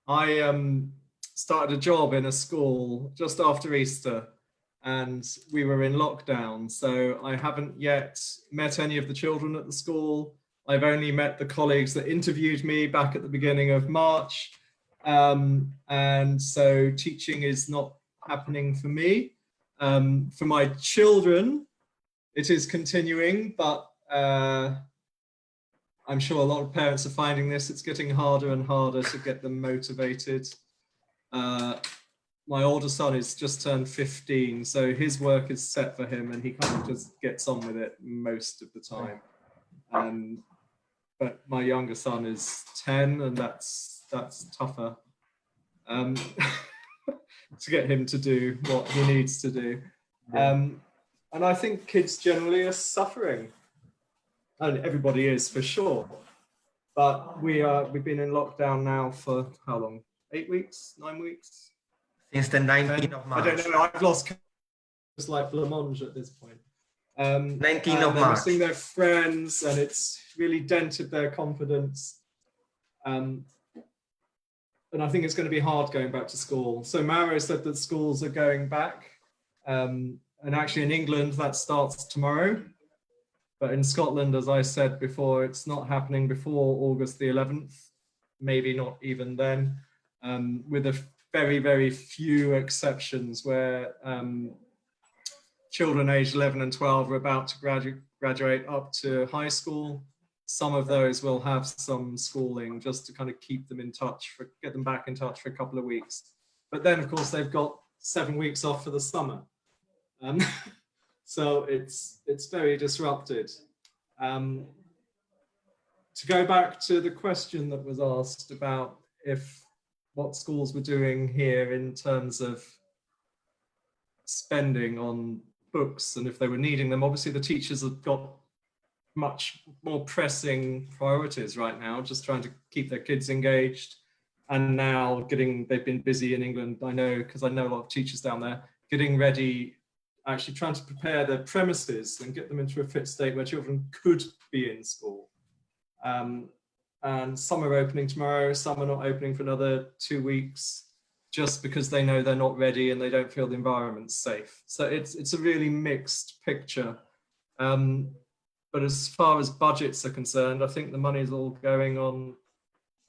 I started a job in a school just after Easter and we were in lockdown. So I haven't yet met any of the children at the school. I've only met the colleagues that interviewed me back at the beginning of March. And so teaching is not happening for me. For my children, it is continuing, but I'm sure a lot of parents are finding this. It's getting harder and harder to get them motivated. My older son is just turned 15, so his work is set for him and he kind of just gets on with it most of the time. But my younger son is 10 and that's tougher. To get him to do what he needs to do. And I think kids generally are suffering. And everybody is for sure. but we've been in lockdown now for how long? 8 weeks, 9 weeks? Since the 19th of March. I don't know. I've lost count. It's like blancmange at this point. 19th of they're March. missing their friends, and it's really dented their confidence. And I think it's going to be hard going back to school. So Mauro said that schools are going back. And actually in England, that starts tomorrow. But in Scotland, as I said before, it's not happening before August the 11th, maybe not even then, with a very, very few exceptions where children aged 11 and 12 are about to graduate up to high school. Some of those will have some schooling just to kind of keep them in touch, get them back in touch for a couple of weeks. But then, of course, they've got 7 weeks off for the summer. So it's very disrupted. To go back to the question that was asked about what schools were doing here in terms of spending on books and if they were needing them, obviously the teachers have got much more pressing priorities right now, just trying to keep their kids engaged. And now they've been busy in England, I know, because I know a lot of teachers down there, getting ready, actually trying to prepare their premises and get them into a fit state where children could be in school. And some are opening tomorrow, some are not opening for another 2 weeks, just because they know they're not ready and they don't feel the environment's safe. So it's a really mixed picture. But as far as budgets are concerned, I think the money is all going on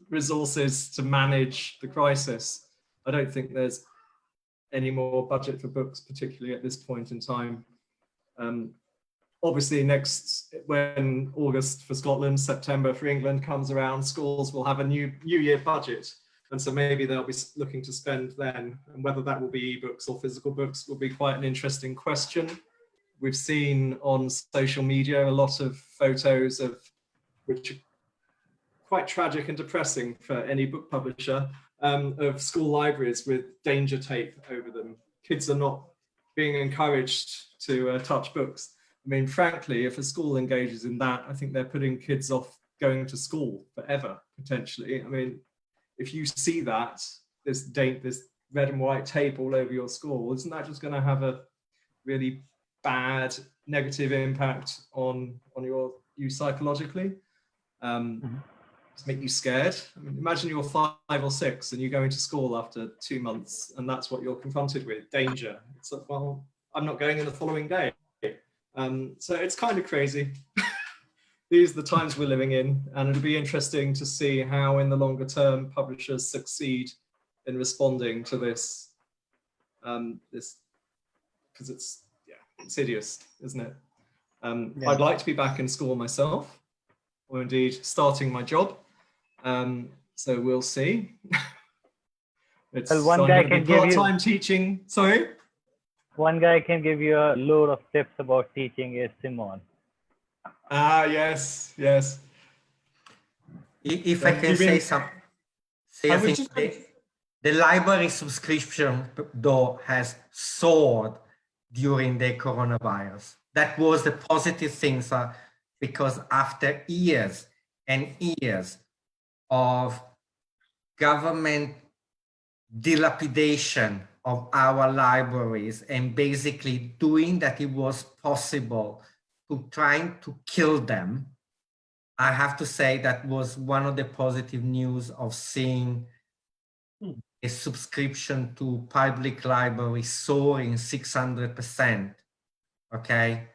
resources to manage the crisis. I don't think there's any more budget for books, particularly at this point in time. Obviously, when August for Scotland, September for England comes around, schools will have a new year budget. And so maybe they'll be looking to spend then. And whether that will be ebooks or physical books will be quite an interesting question. We've seen on social media a lot of photos which are quite tragic and depressing for any book publisher, of school libraries with danger tape over them. Kids are not being encouraged to touch books. I mean, frankly, if a school engages in that, I think they're putting kids off going to school forever, potentially. I mean, if you see that, this red and white tape all over your school, isn't that just going to have a really bad negative impact on you psychologically? Just make you scared. I mean, imagine you're 5 or 6 and you go into school after 2 months and that's what you're confronted with, danger. It's like, well, I'm not going in the following day. So it's kind of crazy. These are the times we're living in, and it'll be interesting to see how in the longer term publishers succeed in responding to this, because it's insidious, isn't it? Yeah. I'd like to be back in school myself, or indeed starting my job. So we'll see. Well, one guy can give you part-time teaching. Sorry. One guy can give you a load of tips about teaching is Simon. Ah, yes. If I can say something, the library subscription though has soared during the coronavirus. That was the positive thing, because after years and years of government dilapidation of our libraries and basically doing that it was possible to trying to kill them, I have to say that was one of the positive news of seeing a subscription to public libraries soaring 600%. Okay,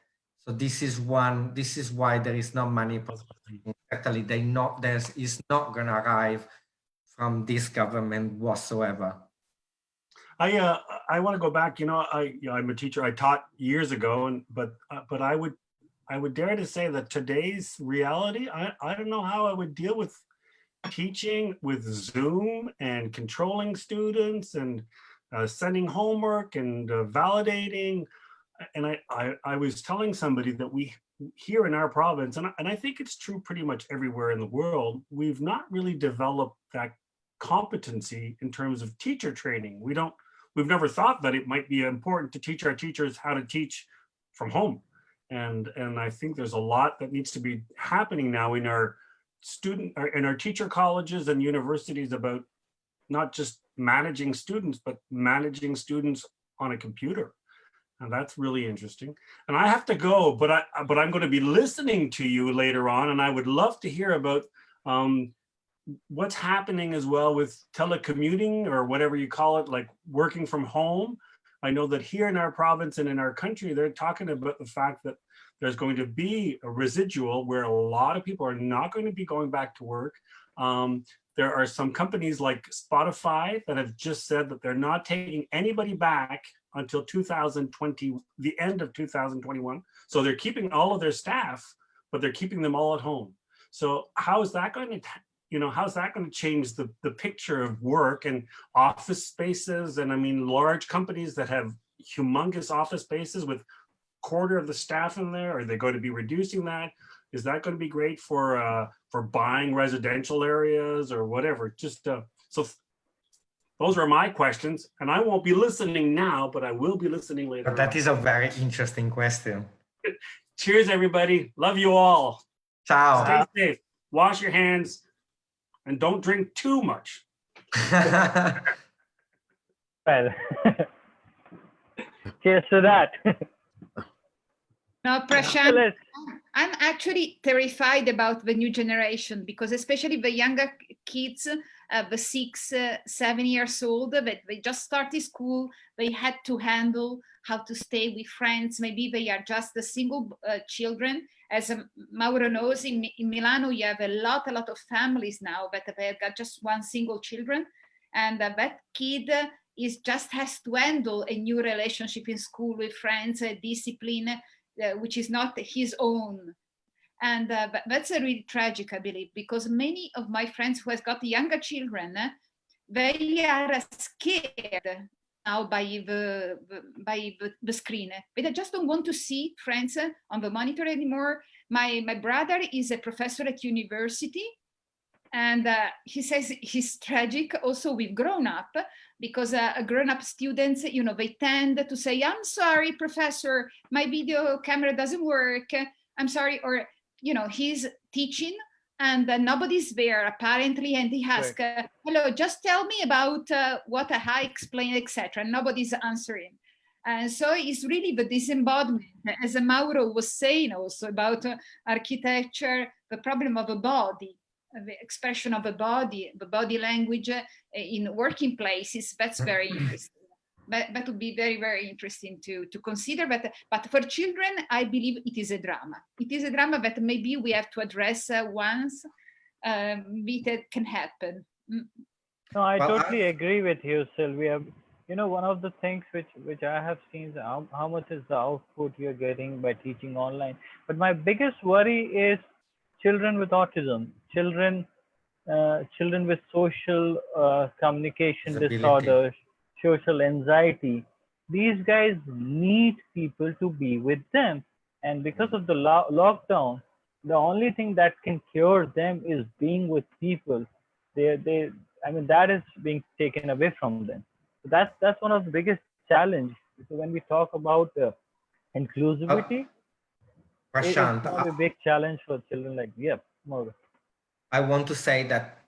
so this is why there is no money. Actually, there is not going to arrive from this government whatsoever. I want to go back. I'm a teacher. I taught years ago, but I would dare to say that today's reality, I don't know how I would deal with teaching with Zoom and controlling students and sending homework and validating. And I was telling somebody that we here in our province, and I think it's true pretty much everywhere in the world, we've not really developed that competency in terms of teacher training. We've never thought that it might be important to teach our teachers how to teach from home. And I think there's a lot that needs to be happening now in our in our teacher colleges and universities about not just managing students, but managing students on a computer. And that's really interesting. And I have to go, but I'm going to be listening to you later on, and I would love to hear about what's happening as well with telecommuting, or whatever you call it, like working from home. I know that here in our province and in our country, they're talking about the fact that there's going to be a residual where a lot of people are not going to be going back to work. There are some companies like Spotify that have just said that they're not taking anybody back until 2020, the end of 2021. So they're keeping all of their staff, but they're keeping them all at home. So how is that going to, how's that going to change the picture of work and office spaces? And I mean, large companies that have humongous office spaces with quarter of the staff in there, are they going to be reducing that? Is that going to be great for buying residential areas or whatever? Just so those are my questions, and I won't be listening now, but I will be listening later. But that is a very interesting question. Cheers, everybody. Love you all. Ciao. Stay safe. Wash your hands and don't drink too much. Well, cheers to that. No, Prashant, Let's- I'm actually terrified about the new generation, because especially the younger kids, the 6, 7 years old, that they just started school, they had to handle how to stay with friends. Maybe they are just the single children. As Mauro knows, in Milano, you have a lot of families now, but they've got just one single children. And that kid just has to handle a new relationship in school with friends, discipline, which is not his own. And that's a really tragic, I believe, because many of my friends who has got younger children, they are scared now by the screen. They just don't want to see friends on the monitor anymore. My brother is a professor at university, and he says he's tragic also with grown-up, because grown-up students, they tend to say, I'm sorry, professor, my video camera doesn't work. I'm sorry. Or, he's teaching and nobody's there apparently. And he asks, hello, just tell me about what I explained, etc. Nobody's answering. And so it's really the disembodiment, as Mauro was saying also about architecture, the problem of a body, the expression of the body language in working places. That's very interesting. That would be very, very interesting to consider. But for children, I believe it is a drama. It is a drama that maybe we have to address once it can happen. No, I totally agree with you, Sylvia. One of the things which I have seen is how much is the output you're getting by teaching online. But my biggest worry is children with autism, children with social communication disorders, social anxiety. These guys need people to be with them. And because of the lockdown, the only thing that can cure them is being with people. That is being taken away from them. So that's one of the biggest challenges. So when we talk about inclusivity, it's a big challenge for children like, more. I want to say that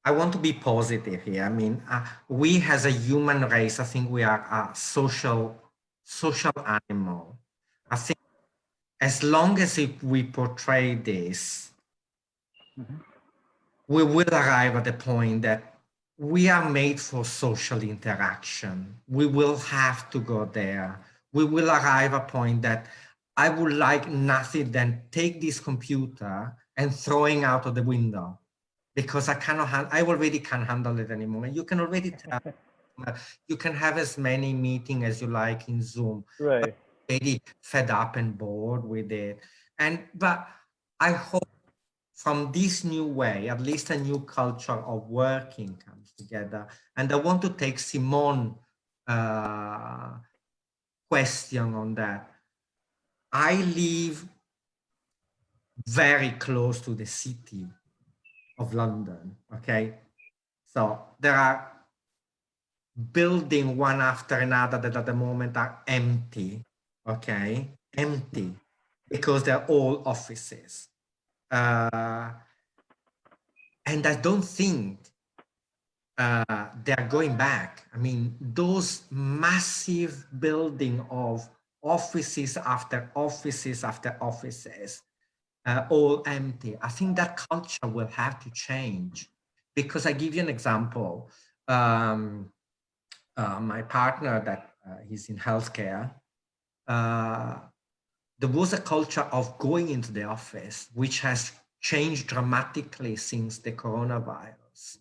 I want to be positive here. We as a human race, I think we are a social animal. I think as long as we portray this, we will arrive at the point that we are made for social interaction. We will have to go there. We will arrive at a point that I would like nothing than take this computer and throwing out of the window, because I already can't handle it anymore. You can already tell, you can have as many meetings as you like in Zoom. Right. But I'm already fed up and bored with it. But I hope from this new way, at least a new culture of working comes together. And I want to take Simone's question on that. I live very close to the city of London, okay? So there are buildings one after another that at the moment are empty, okay? Empty, because they're all offices. And I don't think they are going back. I mean, those massive building of offices after offices after offices, all empty. I think that culture will have to change, because I give you an example. My partner that he's in healthcare, there was a culture of going into the office, which has changed dramatically since the coronavirus,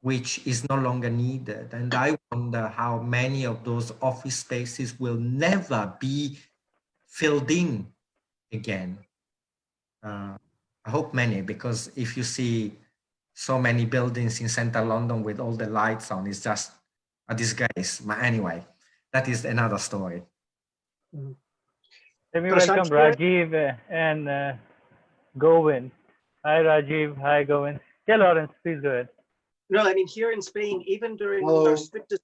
which is no longer needed. And I wonder how many of those office spaces will never be filled in again. I hope many, because if you see so many buildings in central London with all the lights on, it's just a disgrace. But anyway, that is another story. Let me Prashant welcome here. Rajiv and Govin. Hi, Rajiv. Hi, Govin. Yeah, Lawrence, please go ahead. No, I mean, here in Spain, even during Hello. our strictest,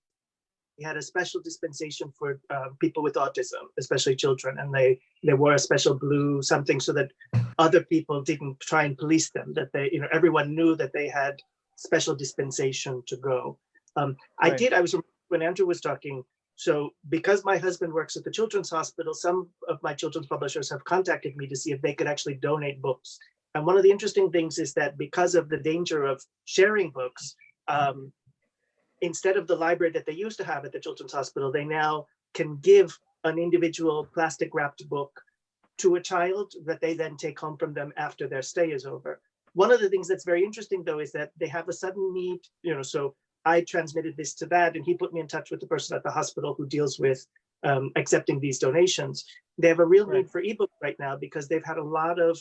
we had a special dispensation for people with autism, especially children, and they wore a special blue something so that other people didn't try and police them, that they, you know, everyone knew that they had special dispensation to go. Right. I was, when Andrew was talking, so because my husband works at the Children's Hospital, some of my children's publishers have contacted me to see if they could actually donate books. And one of the interesting things is that because of the danger of sharing books, instead of the library that they used to have at the Children's Hospital, they now can give an individual plastic wrapped book to a child that they then take home from them after their stay is over. One of the things that's very interesting though is that they have a sudden need, you know, so I transmitted this to that and he put me in touch with the person at the hospital who deals with accepting these donations. They have a real need for ebooks right now because they've had a lot of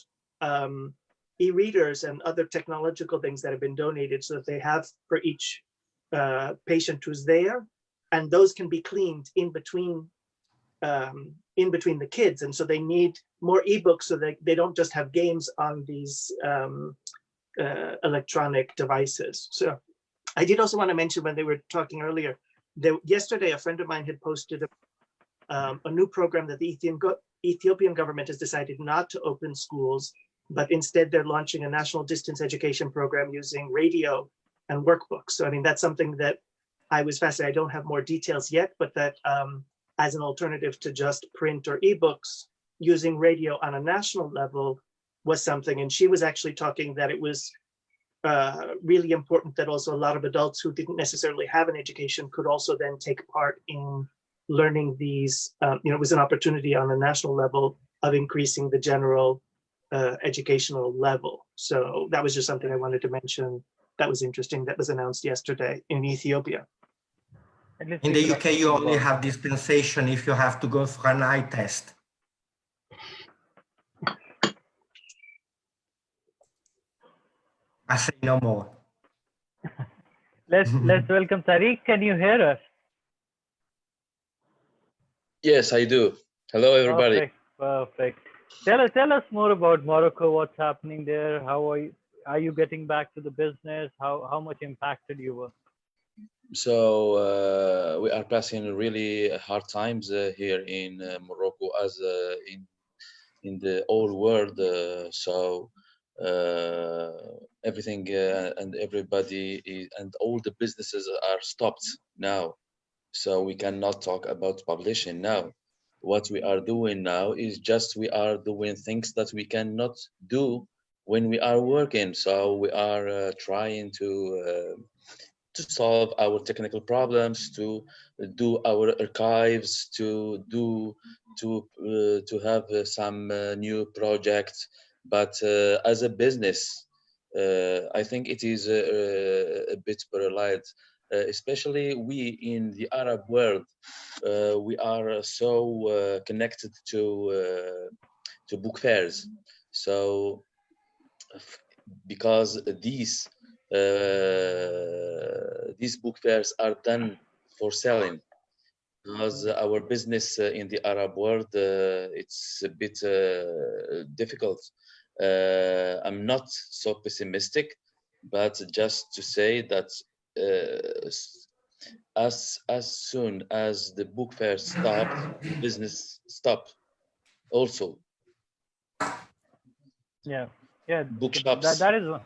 e-readers and other technological things that have been donated so that they have for each patient who's there, and those can be cleaned in between the kids, and so they need more ebooks so that they don't just have games on these electronic devices. So I did also want to mention when they were talking earlier, yesterday a friend of mine had posted a new program that the Ethiopian government has decided not to open schools, but instead they're launching a national distance education program using radio and workbooks. So I mean, that's something that I was fascinated. I don't have more details yet, but that as an alternative to just print or ebooks, using radio on a national level was something. And she was actually talking that it was really important that also a lot of adults who didn't necessarily have an education could also then take part in learning these, it was an opportunity on a national level of increasing the general educational level. So that was just something I wanted to mention. That was interesting. That was announced yesterday in Ethiopia. In the UK, you only have dispensation if you have to go for an eye test. I say no more. Let's welcome Tariq. Can you hear us? Yes, I do. Hello, everybody. Perfect. Tell us more about Morocco. What's happening there? How are you getting back to the business? How much impacted you were? So we are passing really hard times here in Morocco, as in the whole world. So everything and everybody and all the businesses are stopped now. So we cannot talk about publishing now. What we are doing now is just we are doing things that we cannot do when we are working. So we are trying to solve our technical problems, to do our archives, to have some new projects. But as a business, I think it is a bit paralyzed. Especially we in the Arab world, we are so connected to book fairs. So because these book fairs are done for selling, because our business in the Arab world, it's a bit difficult. I'm not so pessimistic, but just to say that as soon as the book fair stopped, business stopped also. Yeah. Yeah, bookshops. that is one.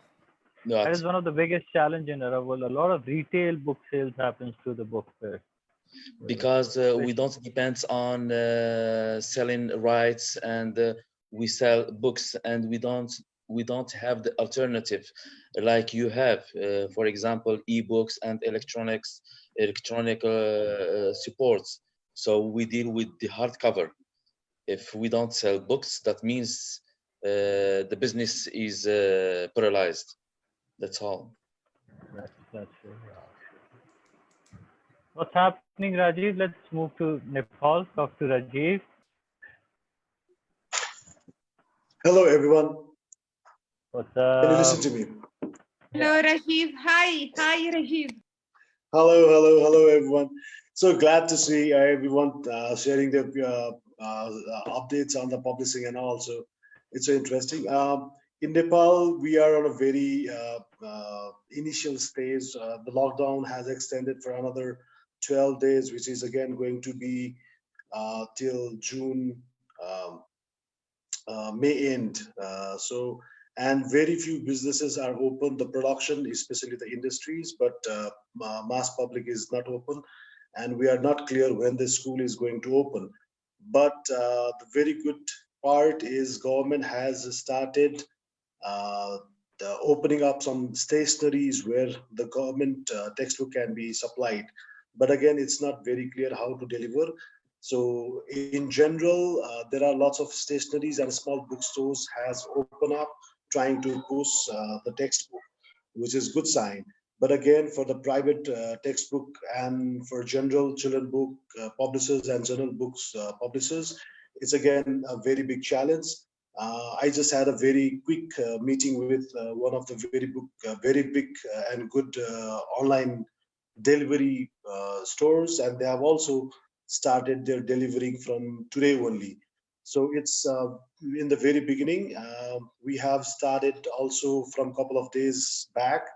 Not That is one of the biggest challenge in Araval. A lot of retail book sales happens through the book fair. because we don't depend on selling rights, and we sell books, and we don't have the alternative like you have, for example, ebooks and electronic supports. So we deal with the hardcover. If we don't sell books, that means the business is paralyzed. That's all. That's what's happening, Rajiv? Let's move to Nepal. Talk to Rajiv. Hello, everyone. What's up? Can you listen to me? Hello, Rajiv. Hi, Rajiv. Hello, everyone. So glad to see everyone sharing their updates on the publishing and all. So it's so interesting. In Nepal, we are on a very initial stage. The lockdown has extended for another 12 days, which is again going to be till June, May end. And very few businesses are open. The production, especially the industries, but mass public is not open, and we are not clear when the school is going to open. But the very good part is government has started opening up some stationaries where the government textbook can be supplied. But again, it's not very clear how to deliver. So in general, there are lots of stationaries and small bookstores has opened up, trying to push the textbook, which is good sign. But again, for the private textbook and for general children book publishers and general books publishers, it's again a very big challenge. I just had a very quick meeting with one of the very big and good online delivery stores, and they have also started their delivering from today only. So it's in the very beginning. We have started also from a couple of days back,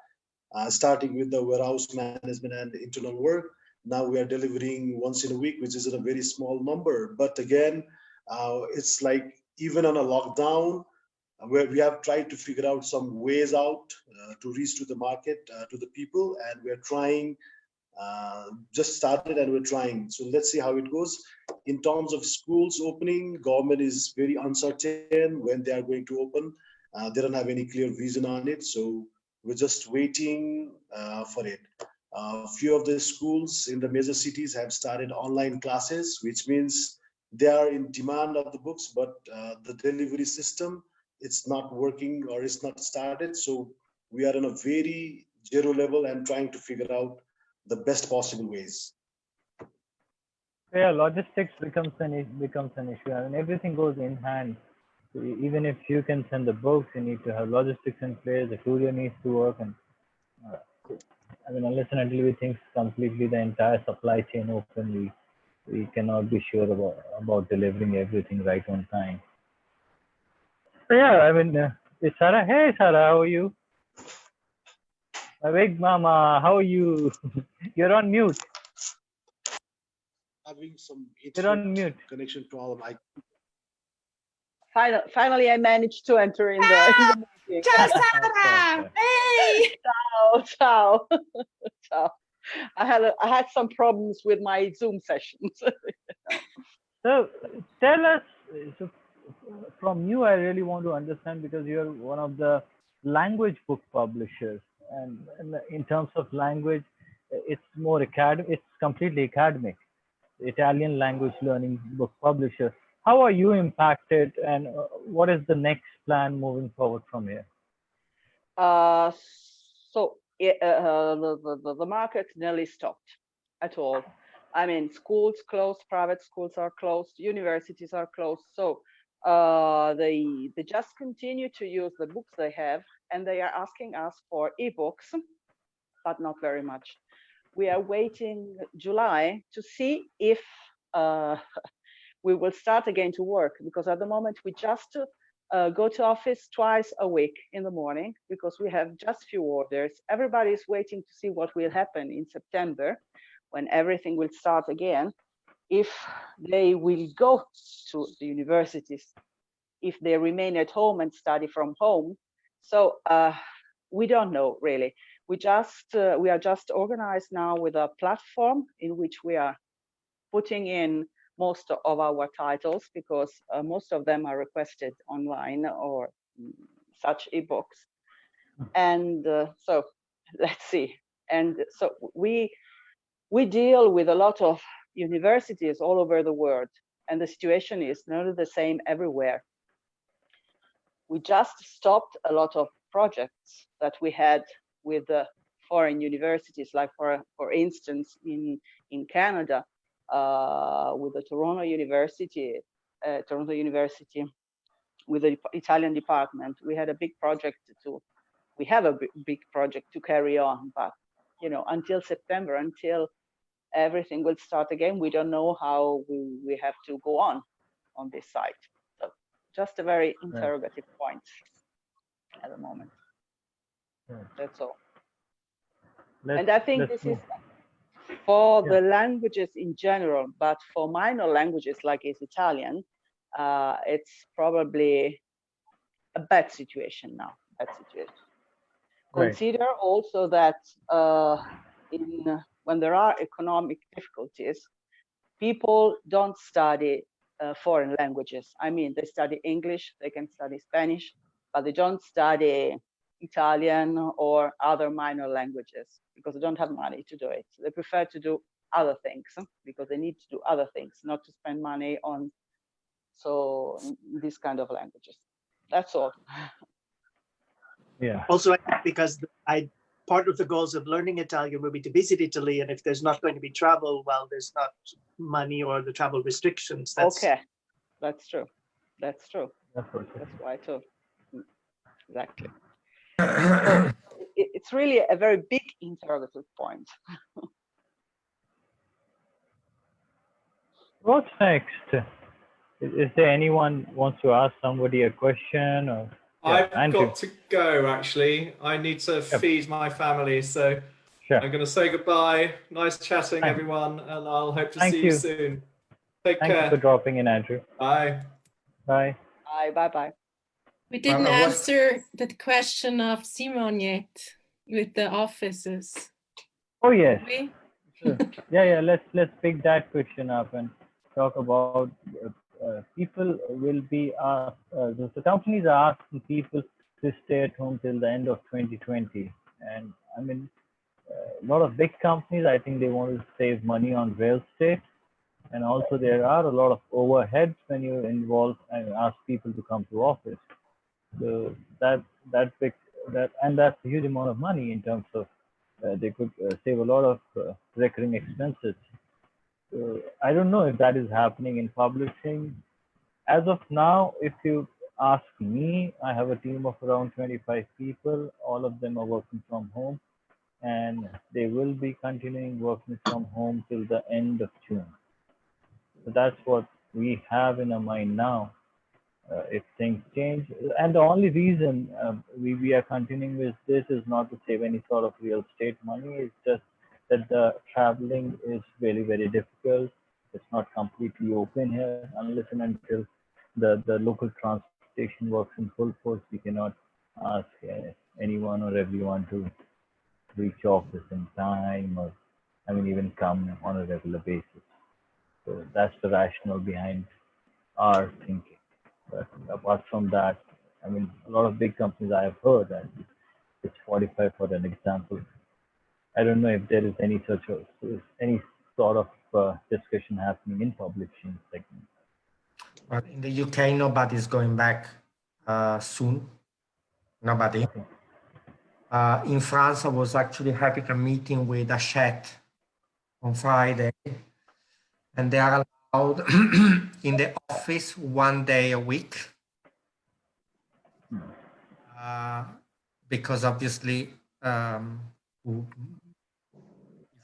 starting with the warehouse management and internal work. Now we are delivering once in a week, which is a very small number. But again, it's like even on a lockdown, where we have tried to figure out some ways out to reach to the market, to the people, and we're trying. Just started and we're trying. So let's see how it goes. In terms of schools opening, government is very uncertain when they are going to open. They don't have any clear vision on it. So we're just waiting for it. A few of the schools in the major cities have started online classes, which means they are in demand of the books, but the delivery system, it's not working or it's not started. So we are on a very zero level and trying to figure out the best possible ways. Yeah, logistics becomes an issue. I mean, everything goes in hand. So even if you can send the books, you need to have logistics in place. The courier needs to work, and I mean, unless and until we think completely the entire supply chain open, we cannot be sure about delivering everything right on time. So yeah, I mean, it's Sarah. Hey, Sarah, how are you? My big mama, how are you? You're on mute. Having some You're on mute. connection problem. Finally, I managed to enter in the meeting. Ciao, Sarah. Hey. Ciao. Ciao. I had some problems with my Zoom sessions. So tell us, so from you, I really want to understand, because you're one of the language book publishers, and in terms of language, it's more academic. It's completely academic. Italian language learning book publisher. How are you impacted, and what is the next plan moving forward from here? So the market nearly stopped at all. I mean, schools closed, private schools are closed, universities are closed. So they just continue to use the books they have, and they are asking us for ebooks, but not very much. We are waiting July to see if we will start again to work, because at the moment we just go to office twice a week in the morning, because we have just few orders. Everybody is waiting to see what will happen in September, when everything will start again, if they will go to the universities, if they remain at home and study from home, So we don't know really. We are just organized now with a platform in which we are putting in most of our titles, because most of them are requested online or such ebooks. And so let's see. And so we deal with a lot of universities all over the world, and the situation is not the same everywhere. We just stopped a lot of projects that we had with foreign universities, like for instance in Canada, with the Toronto University with the Italian department. We had a big project we have a big project to carry on, but until September, until everything will start again, we don't know how we have to go on this site. So just a very interrogative point at the moment. That's all. And I think this is for the languages in general, but for minor languages like is Italian, it's probably a bad situation now. Consider also that when there are economic difficulties, people don't study foreign languages. I mean, they study English, they can study Spanish, but they don't study Italian or other minor languages because they don't have money to do it. So they prefer to do other things because they need to do other things, not to spend money on these kind of languages. That's all. Yeah. Also, I think because part of the goals of learning Italian will be to visit Italy, and if there's not going to be travel, well, there's not money or the travel restrictions. Okay, that's true. That's true. That's why too. Exactly. So it's really a very big interrogative point. What's next? Is there anyone wants to ask somebody a question? Or I've got to go, actually. I need to feed my family, so I'm going to say goodbye. Nice chatting, everyone, and I'll hope to see you soon. Take care. Thank you for dropping in, Andrew. Bye. Bye. Bye. We didn't answer the question of Simon yet with the offices. Oh yes. Sure. Yeah. Let's pick that question up and talk about people will be asked. The companies are asking people to stay at home till the end of 2020, and I mean, a lot of big companies, I think they want to save money on real estate, and also there are a lot of overheads when you involve and ask people to come to office. So that's a huge amount of money in terms of they could save a lot of recurring expenses. I don't know if that is happening in publishing. As of now, if you ask me, I have a team of around 25 people. All of them are working from home, and they will be continuing working from home till the end of June. So that's what we have in our mind now. If things change, and the only reason we are continuing with this is not to save any sort of real estate money. It's just that the traveling is very, very difficult. It's not completely open here unless and until the local transportation works in full force. We cannot ask anyone or everyone to reach office in time, or even come on a regular basis. So that's the rationale behind our thinking. But apart from that, a lot of big companies I have heard that it's 45 for an example. I don't know if there is any sort of discussion happening in publishing segment. Well, in the UK, nobody's going back soon. Nobody. In France, I was actually having a meeting with Hachette on Friday, and they are allowed in the office 1 day a week. Because obviously, if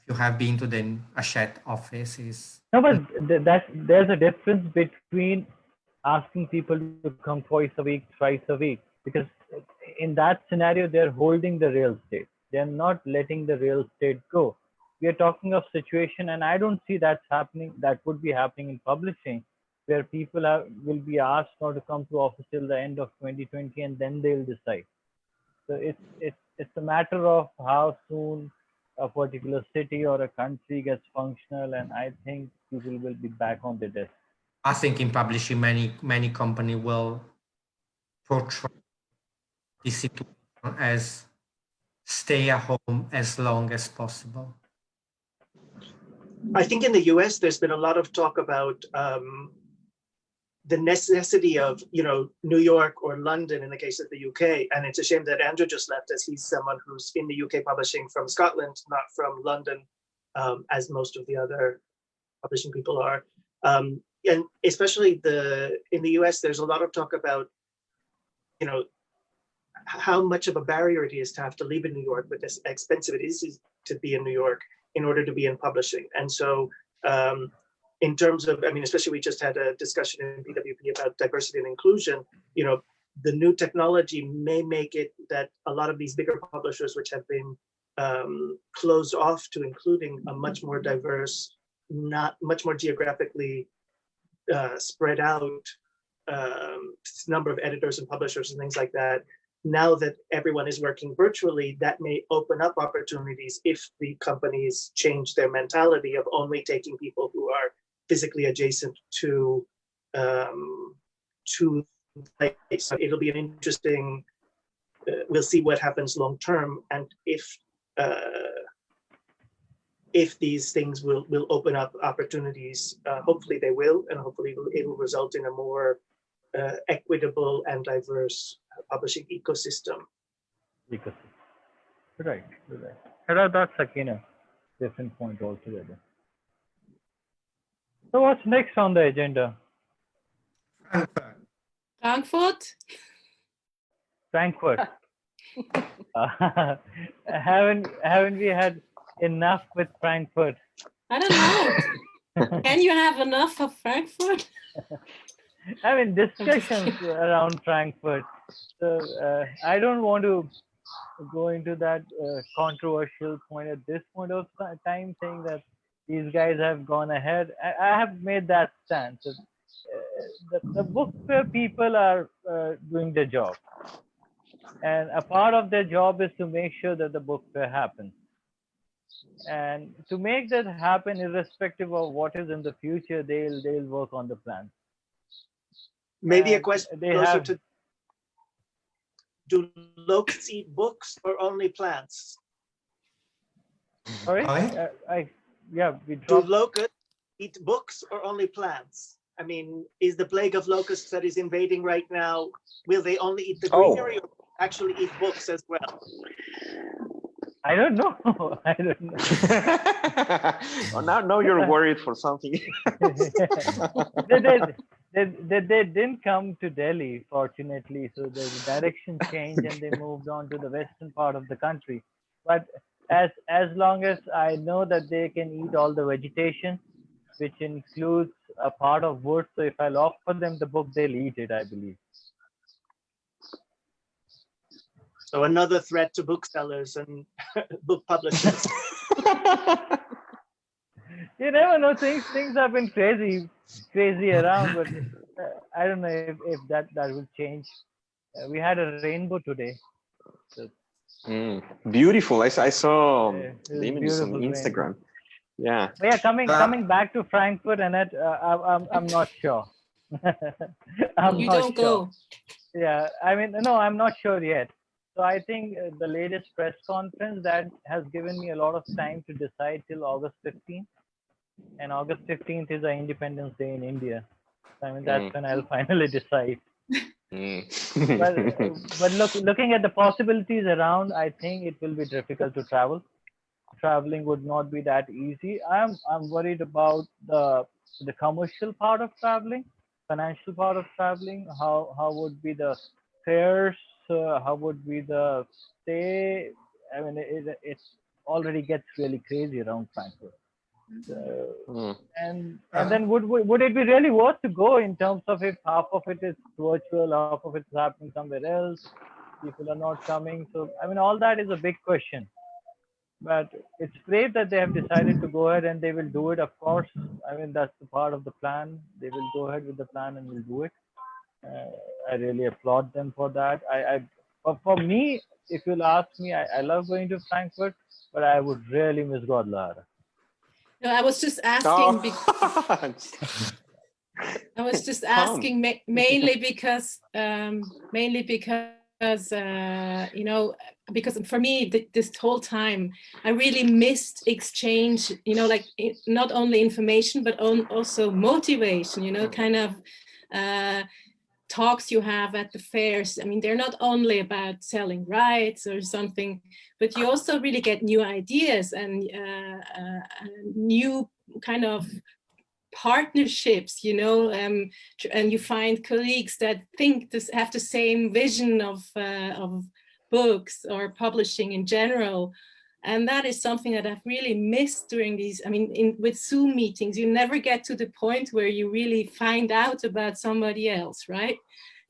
you have been to the Hachette office, No, but there's a difference between asking people to come twice a week, thrice a week, because in that scenario, they're holding the real estate. They're not letting the real estate go. We are talking of situation, and I don't see that's happening. That would be happening in publishing, where people will be asked not to come to office till the end of 2020, and then they'll decide. So it's a matter of how soon a particular city or a country gets functional, and I think people will be back on the desk. I think in publishing, many company will portray this situation as stay at home as long as possible. I think in the US, there's been a lot of talk about the necessity of, New York or London in the case of the UK. And it's a shame that Andrew just left, as he's someone who's in the UK publishing from Scotland, not from London, as most of the other publishing people are. And especially in the US, there's a lot of talk about, how much of a barrier it is to have to live in New York, but as expensive it is to be in New York in order to be in publishing. And so in terms of, especially we just had a discussion in PWP about diversity and inclusion, the new technology may make it that a lot of these bigger publishers, which have been closed off to including a much more diverse, not much more geographically spread out number of editors and publishers and things like that. Now that everyone is working virtually, that may open up opportunities if the companies change their mentality of only taking people who are physically adjacent to so it'll be an interesting, we'll see what happens long term, and if these things will open up opportunities. Hopefully they will, and hopefully it will result in a more equitable and diverse publishing ecosystem. Right. That's again a different point altogether. So what's next on the agenda? Frankfurt? Frankfurt. Haven't we had enough with Frankfurt? I don't know. Can you have enough of Frankfurt? Discussions around Frankfurt. So I don't want to go into that controversial point at this point of time, saying that these guys have gone ahead. I have made that stance. The book fair people are doing their job. And a part of their job is to make sure that the book fair happens. And to make that happen, irrespective of what is in the future, they'll work on the plan. Maybe a question closer to, do locusts eat books or only plants? Sorry? Do locusts eat books or only plants? Is the plague of locusts that is invading right now, will they only eat the greenery or actually eat books as well? I don't know. Well, now you're worried for something. They didn't come to Delhi, fortunately, so the direction changed and they moved on to the western part of the country. But as long as I know that they can eat all the vegetation, which includes a part of wood, so if I'll offer them the book, they'll eat it, I believe. So another threat to booksellers and book publishers. You never know, things have been crazy around, but I don't know if that will change. We had a rainbow today. So, beautiful. I saw the images on beautiful Instagram. rainbow. Yeah. But yeah, coming back to Frankfurt, Annette, I'm not sure. You don't go. Yeah, no, I'm not sure yet. So I think the latest press conference that has given me a lot of time to decide till August 15th. And August 15th is our Independence Day in India. So, that's when I'll finally decide. But looking at the possibilities around, I think it will be difficult to travel. Traveling would not be that easy. I'm worried about the commercial part of traveling, financial part of traveling. How would be the fares? How would be the stay? It already gets really crazy around Frankfurt. And then would it be really worth to go, in terms of if half of it is virtual, half of it is happening somewhere else, people are not coming? So all that is a big question. But it's great that they have decided to go ahead and they will do it, of course. That's the part of the plan. They will go ahead with the plan and will do it. I really applaud them for that. For me, if you'll ask me, I love going to Frankfurt, but I would really miss Guadalajara. No, I was just asking. I was just asking mainly because you know, because for me this whole time I really missed exchange, you know, like not only information but also motivation, you know, kind of talks you have at the fairs. I mean, they're not only about selling rights or something, but you also really get new ideas and new kind of partnerships, you know, and you find colleagues that think have the same vision of books or publishing in general. And that is something that I've really missed during these, I mean, with Zoom meetings, you never get to the point where you really find out about somebody else, right?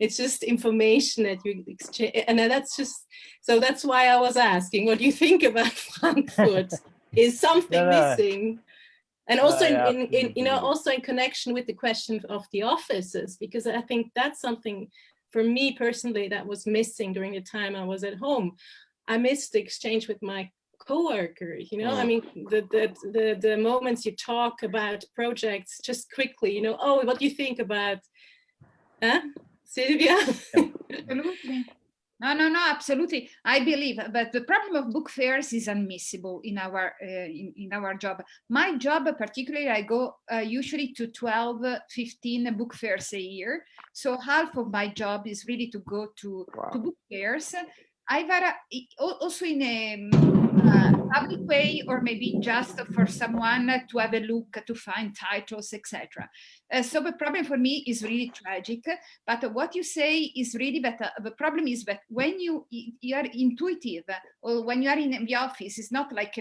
It's just information that you exchange. And that's just, so that's why I was asking, what do you think about Frankfurt? Is something missing? And also in you know, also in connection with the question of the offices, because I think that's something for me personally that was missing during the time I was at home. I missed the exchange with my co-workers, you know. I mean, the moments you talk about projects just quickly, you know, oh, what do you think about, Silvia? Absolutely. No, absolutely. I believe, but the problem of book fairs is unmissable in our job. My job, particularly, I go usually to 12, 15 book fairs a year. So half of my job is really to go to book fairs. Also in a public way, or maybe just for someone to have a look, to find titles, etc. So the problem for me is really tragic. But what you say is really that the problem is that when you are intuitive, or when you are in the office, it's not like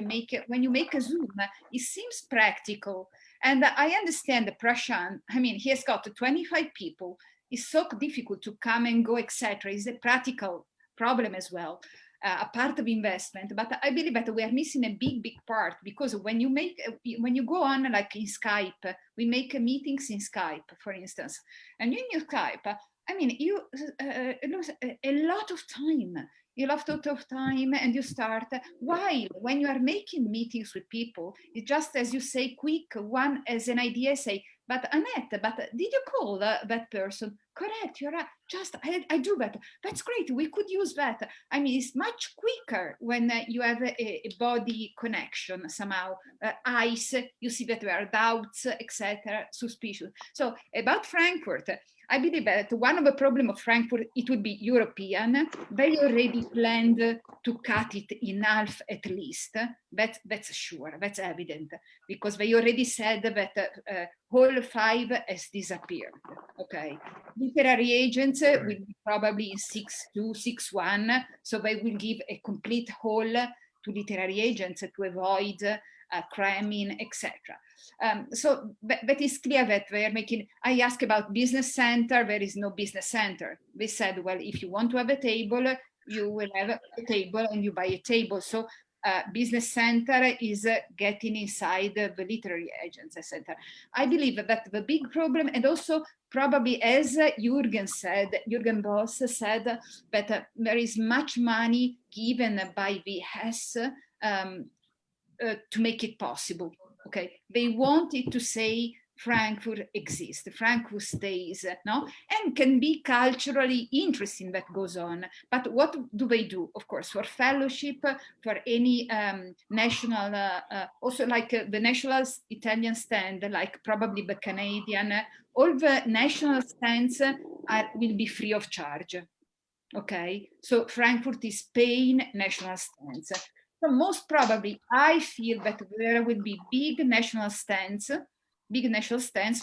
when you make a Zoom, it seems practical. And I understand the Prashant. I mean, he has got 25 people. It's so difficult to come and go, etc. It's a practical problem as well, a part of investment. But I believe that we are missing a big part, because when you go on, like in Skype, we make meetings in Skype, for instance, and in your Skype, I mean, you lose a lot of time. You lost a lot of time, and you start, while when you are making meetings with people, it's just, as you say, quick, one as an idea, say, but Annette, did you call that person? Correct, you're right. Just, I do that. That's great. We could use that. I mean, it's much quicker when you have a body connection somehow. Eyes, you see that there are doubts, etc., suspicion. So about Frankfurt, I believe that one of the problems of Frankfurt, it would be European. They already planned to cut it in half at least. That's sure, that's evident, because they already said that Hall 5 has disappeared. Okay, literary agents will be probably in 6.2, 6.1, so they will give a complete hall to literary agents to avoid cramming, etc. So that is clear that they are making. I asked about business center. There is no business center. They said, well, if you want to have a table, you will have a table and you buy a table. So business center is getting inside the literary agents center. I believe that the big problem, and also probably as Jürgen Boss said, that there is much money given by the Hess to make it possible. Okay, they wanted to say Frankfurt exists, Frankfurt stays, no, and can be culturally interesting that goes on. But what do they do? Of course, for fellowship, for any national, also like the national Italian stand, like probably the Canadian, all the national stands will be free of charge. Okay, so Frankfurt is paying national stands. So most probably, I feel that there will be big national stands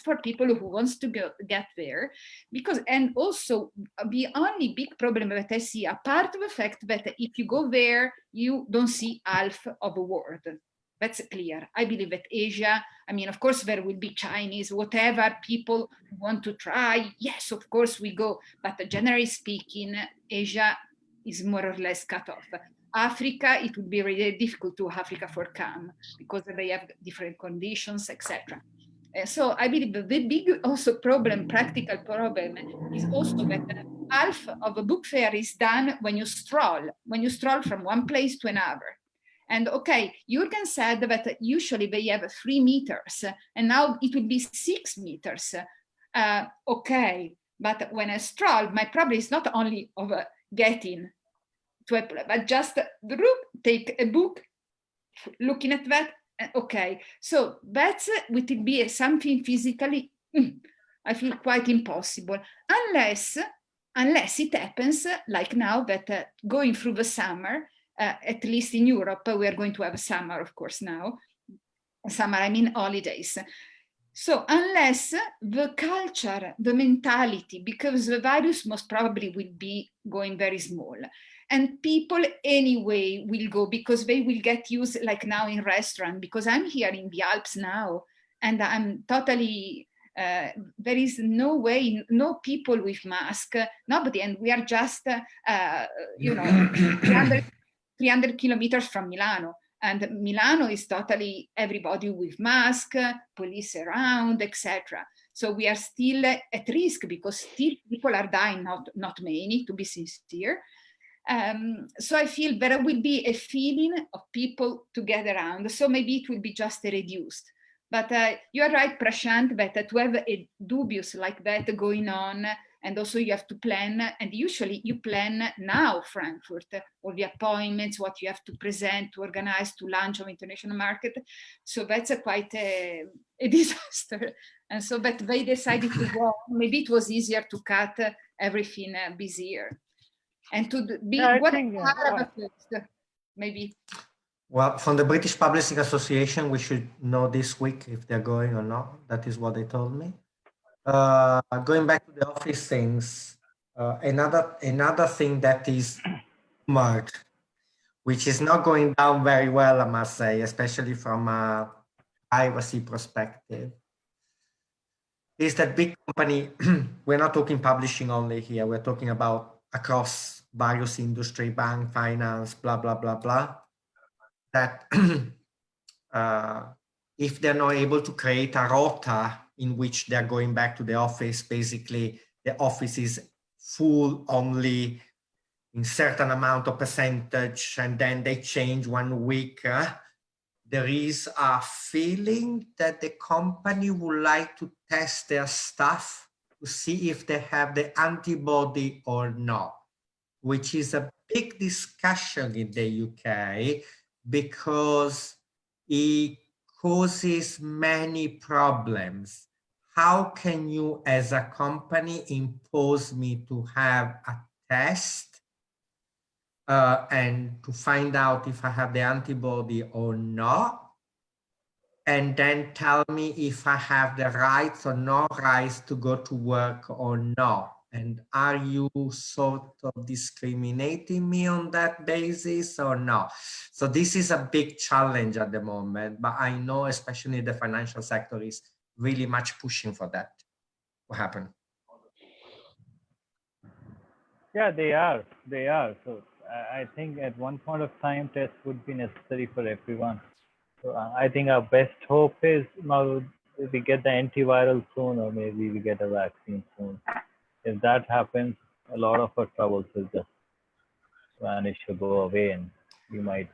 for people who wants to get there, because, and also the only big problem that I see, apart of the fact that if you go there, you don't see half of the world. That's clear. I believe that Asia, I mean, of course, there will be Chinese, whatever people want to try. Yes, of course we go. But generally speaking, Asia is more or less cut off. Africa, it would be really difficult to Africa for come, because they have different conditions, etc. So I believe the big also problem, practical problem, is also that half of a book fair is done when you stroll from one place to another. And okay, Jürgen said that usually they have 3 meters, and now it will be 6 meters. Okay, but when I stroll, my problem is not only of getting to a place, but just take a book, looking at that. Okay, so that's would be something physically, I feel quite impossible, unless it happens like now that going through the summer, at least in Europe, we are going to have a summer, of course, now. Summer, I mean holidays. So unless the culture, the mentality, because the virus most probably will be going very small, and people anyway will go because they will get used, like now in restaurant, because I'm here in the Alps now, and I'm totally, there is no way, no people with mask, nobody, and we are just, 300 kilometers from Milano. And Milano is totally everybody with mask, police around, etc. So we are still at risk because still people are dying, not many, to be sincere. So I feel there will be a feeling of people to get around. So maybe it will be just reduced. But you are right, Prashant, that to have a dubious like that going on, and also you have to plan, and usually you plan now, Frankfurt, all the appointments, what you have to present, to organize, to launch on international market. So that's quite a disaster. And so, but they decided to go, maybe it was easier to cut everything this year. And to be, maybe. Well, from the British Publishing Association, we should know this week if they're going or not. That is what they told me. Going back to the office things, another thing that is merged, which is not going down very well, I must say, especially from a privacy perspective, is that big company, we're not talking publishing only here, we're talking about across various industry, bank, finance, blah, blah, blah, blah, that if they're not able to create a rota in which they're going back to the office, basically the office is full only in certain amount of percentage, and then they change 1 week. There is a feeling that the company would like to test their staff to see if they have the antibody or not, which is a big discussion in the UK because it causes many problems. How can you as a company impose me to have a test and to find out if I have the antibody or not, and then tell me if I have the rights or no rights to go to work or not? And are you sort of discriminating me on that basis or not? So this is a big challenge at the moment, but I know especially the financial sector is really much pushing for that. What happened? Yeah, they are. So I think at one point of time, tests would be necessary for everyone. So I think our best hope is now if we get the antiviral soon, or maybe we get a vaccine soon. If that happens, a lot of our troubles will just vanish or go away, and we might.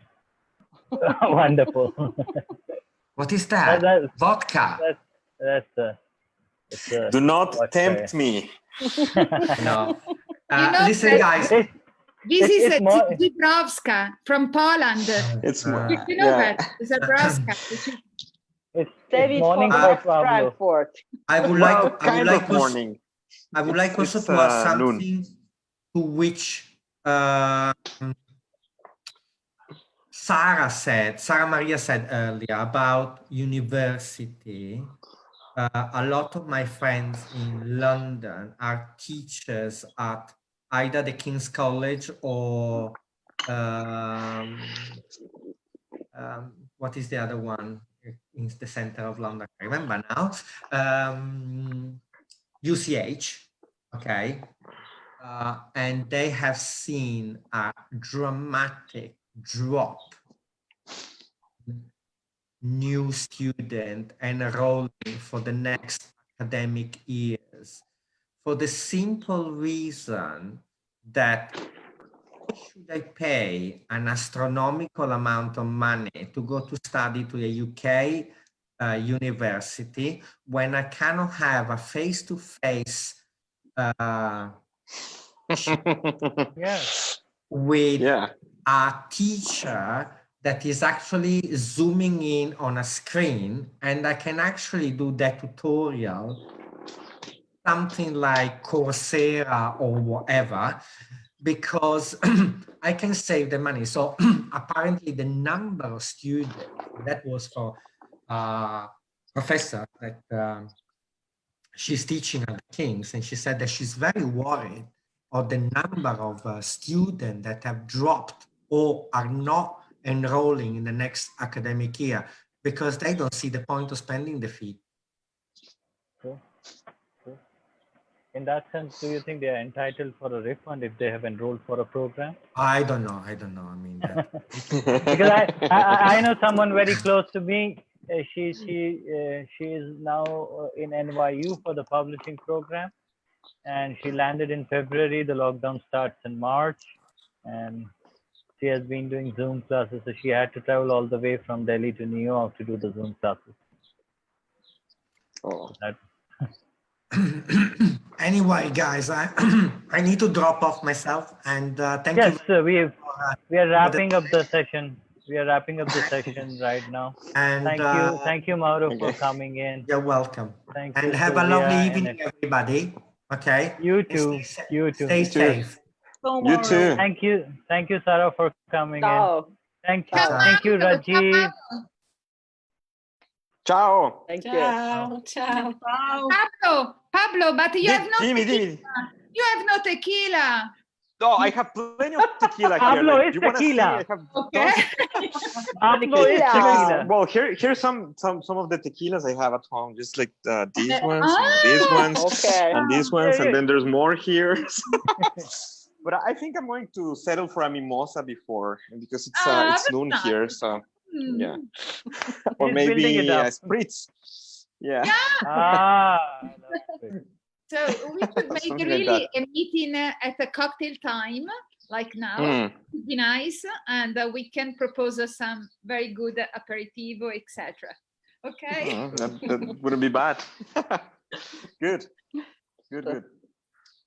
Wonderful. What is that? Vodka. Do not tempt me. No. Listen, guys. This is Zebrowska from Poland. It's you know that Zebrowska. It's morning for Frankfurt. I would like also to ask something to which Sarah Maria said earlier about university. A lot of my friends in London are teachers at either the King's College or what is the other one in the center of London? I remember now. UCH, okay. And they have seen a dramatic drop new student enrolling for the next academic years for the simple reason that why should I pay an astronomical amount of money to go to study to a UK university when I cannot have a face-to-face with a teacher that is actually zooming in on a screen, and I can actually do that tutorial, something like Coursera or whatever, because I can save the money. So apparently the number of students, that was for professor that she's teaching at the King's, and she said that she's very worried of the number of students that have dropped or are not enrolling in the next academic year because they don't see the point of spending the fee. Cool. In that sense, do you think they are entitled for a refund if they have enrolled for a program? I don't know. I mean, because I know someone very close to me. She is now in NYU for the publishing program, and she landed in February. The lockdown starts in March, and she has been doing Zoom classes. So she had to travel all the way from Delhi to New York to do the Zoom classes. Oh. Anyway, guys, I I need to drop off myself, and thank you. Yes, sir, we are wrapping up the session. We are wrapping up the session right now. And thank you, Mauro, for coming in. You're welcome. Thank and you, have a Sylvia, lovely evening, everybody. Okay. You too. You too. Stay safe. You too. Thank you, Sarah, for coming Ciao. in. Thank you, Rajiv. Ciao. Thank you. Ciao. Pablo, but you have no Dimmi. You have no tequila. No, I have plenty of tequila here. Pablo Like, is you wanna see? tequila. I have Okay. Pablo is tequila. Well, here's some of the tequilas I have at home, just like these ones, and these ones, Okay. and these ones, and then there's more here. But I think I'm going to settle for a mimosa because it's noon here, so yeah. Or He's maybe building it up. a spritz. Yeah. So we should make Something like really a meeting at a cocktail time, like now. It would be nice, and we can propose some very good aperitivo, etc. Okay. That wouldn't be bad. Good.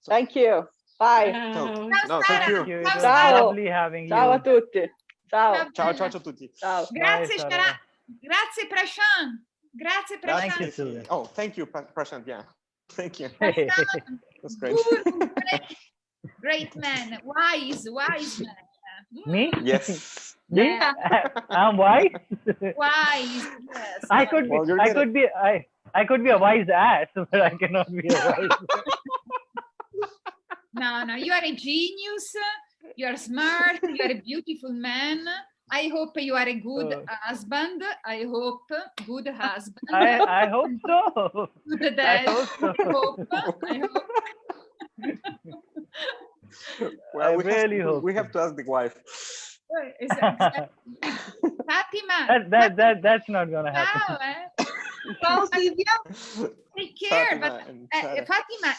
Thank you. Bye. No, thank you. It was Ciao. lovely having Ciao a you. tutti. Ciao. Ciao a tutti. Ciao. Grazie, Sarah. Shara. Grazie, Prashant. Grazie, Thank you, Prashant. Sylvia. Oh, thank you, Prashant. Yeah, thank you. That's great. Great man, wise man. Me? Yes. Me? Yeah. I'm wise. Wise, yes. I could be. Well, you're I gonna- could be. I could be a wise ass, but I cannot be a wise. No, you are a genius. You are smart. You are a beautiful man. I hope you are a good husband. I hope good husband. I hope so. Good dad. I hope so. I hope. Well, we hope have to ask the wife. Exactly. Fatima. That's not gonna happen. Ciao, eh? Ciao, Silvia. Take care. Fatima But and Sarah. Fatima,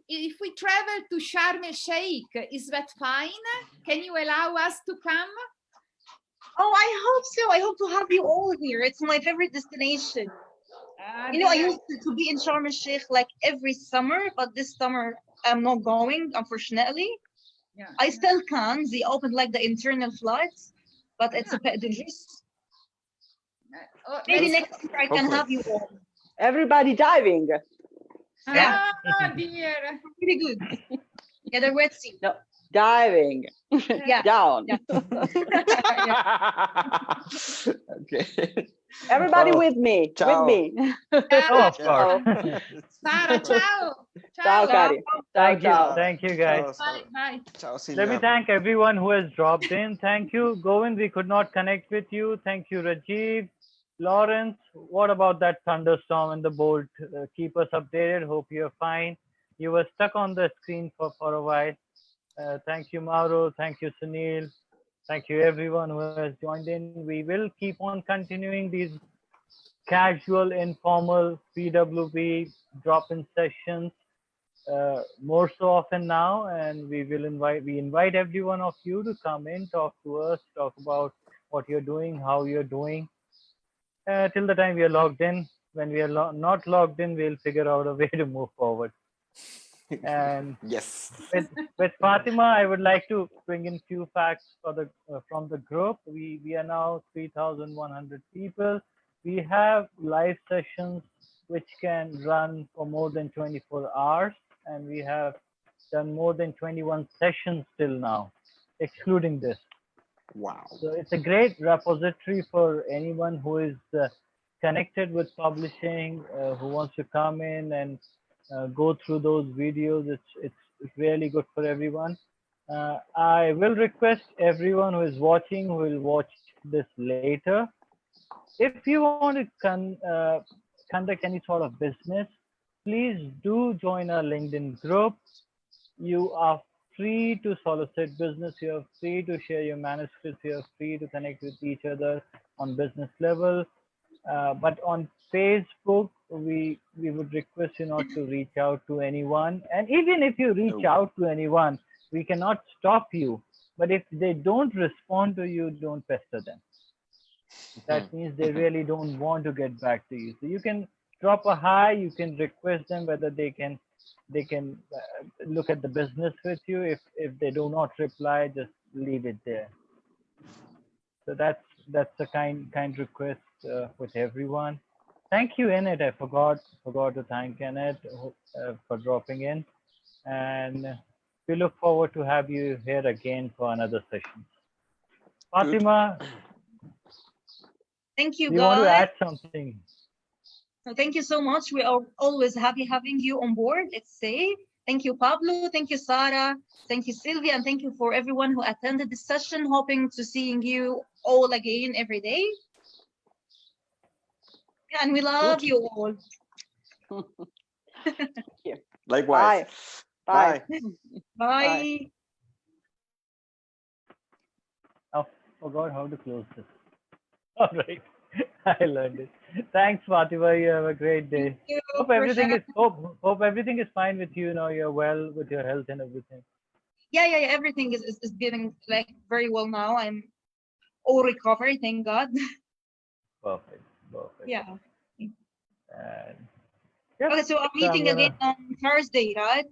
if we travel to Sharm el Sheikh, is that fine? Can you allow us to come? Oh, I hope so. I hope to have you all here. It's my favorite destination. You know, I used to be in Sharm el Sheikh like every summer, but this summer I'm not going, unfortunately. Yeah. I still can. They opened like the internal flights, but it's a bit dangerous. Maybe next year I can have you all. Everybody diving. Yeah. Ah, dear. Pretty good. Yeah, the Red Sea. No, diving. Yeah. Down. Okay. Everybody Ciao. with me. Ciao. With me. Oh, of Ciao. course. Sarah, ciao. Ciao, cari. Thank you. Ciao. Thank you, guys. Bye, bye. Ciao, Let me Silvia. thank everyone who has dropped in. Thank you, Govind. We could not connect with you. Thank you, Rajiv. Lawrence, what about that thunderstorm and the bolt? Keep us updated. Hope you're fine. You were stuck on the screen for a while. Thank you, Mauro. Thank you, Sunil. Thank you, everyone who has joined in. We will keep on continuing these casual, informal PWB drop-in sessions. more so often now, and we invite every one of you to come in, talk to us, talk about what you're doing, how you're doing. Till the time we are logged in. When we are not logged in, we'll figure out a way to move forward. And yes, with Fatima, I would like to bring in few facts for the from the group. We are now 3,100 people. We have live sessions which can run for more than 24 hours, and we have done more than 21 sessions till now, excluding this. wow. So it's a great repository for anyone who is connected with publishing, who wants to come in and go through those videos. It's really good for everyone. I will request everyone who is watching, who will watch this later, if you want to conduct any sort of business, please do join our LinkedIn group. You are free to solicit business. You are free to share your manuscripts. You are free to connect with each other on business level. But on Facebook, we would request you not to reach out to anyone. And even if you reach out to anyone, we cannot stop you. But if they don't respond to you, don't pester them. That means they really don't want to get back to you. So you can drop a hi. You can request them whether they can look at the business with you. If they do not reply, just leave it there. So that's a kind request with everyone. Thank you, Enid. I forgot to thank Enid for dropping in, and we look forward to have you here again for another session. Fatima, thank you, do you want to guys. add something? So thank you so much. We are always happy having you on board. Let's say thank you, Pablo. Thank you, Sarah. Thank you, Sylvia, and thank you for everyone who attended this session. Hoping to seeing you all again every day. And we love you all. Thank you. Likewise. Bye. Bye. Bye. I forgot how to close this. All right, I learned it. Thanks, Fatima. You have a great day. Hope everything is fine with you. Now you're well with your health and everything. Yeah. Everything is getting like very well now. I'm all recovered, thank God. Perfect. Yeah. And Okay, so I'm meeting again on Thursday, right?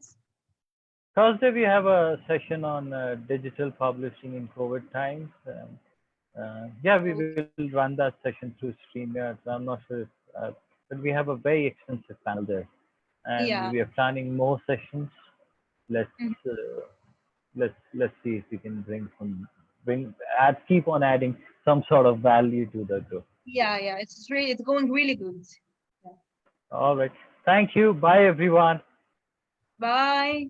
Thursday we have a session on digital publishing in COVID times. Yeah, we will run that session through StreamYard. So I'm not sure, but we have a very extensive panel there, and we are planning more sessions. Let's see if we can keep on adding some sort of value to the group. Yeah, it's going really good. All right. Thank you. Bye, everyone. Bye.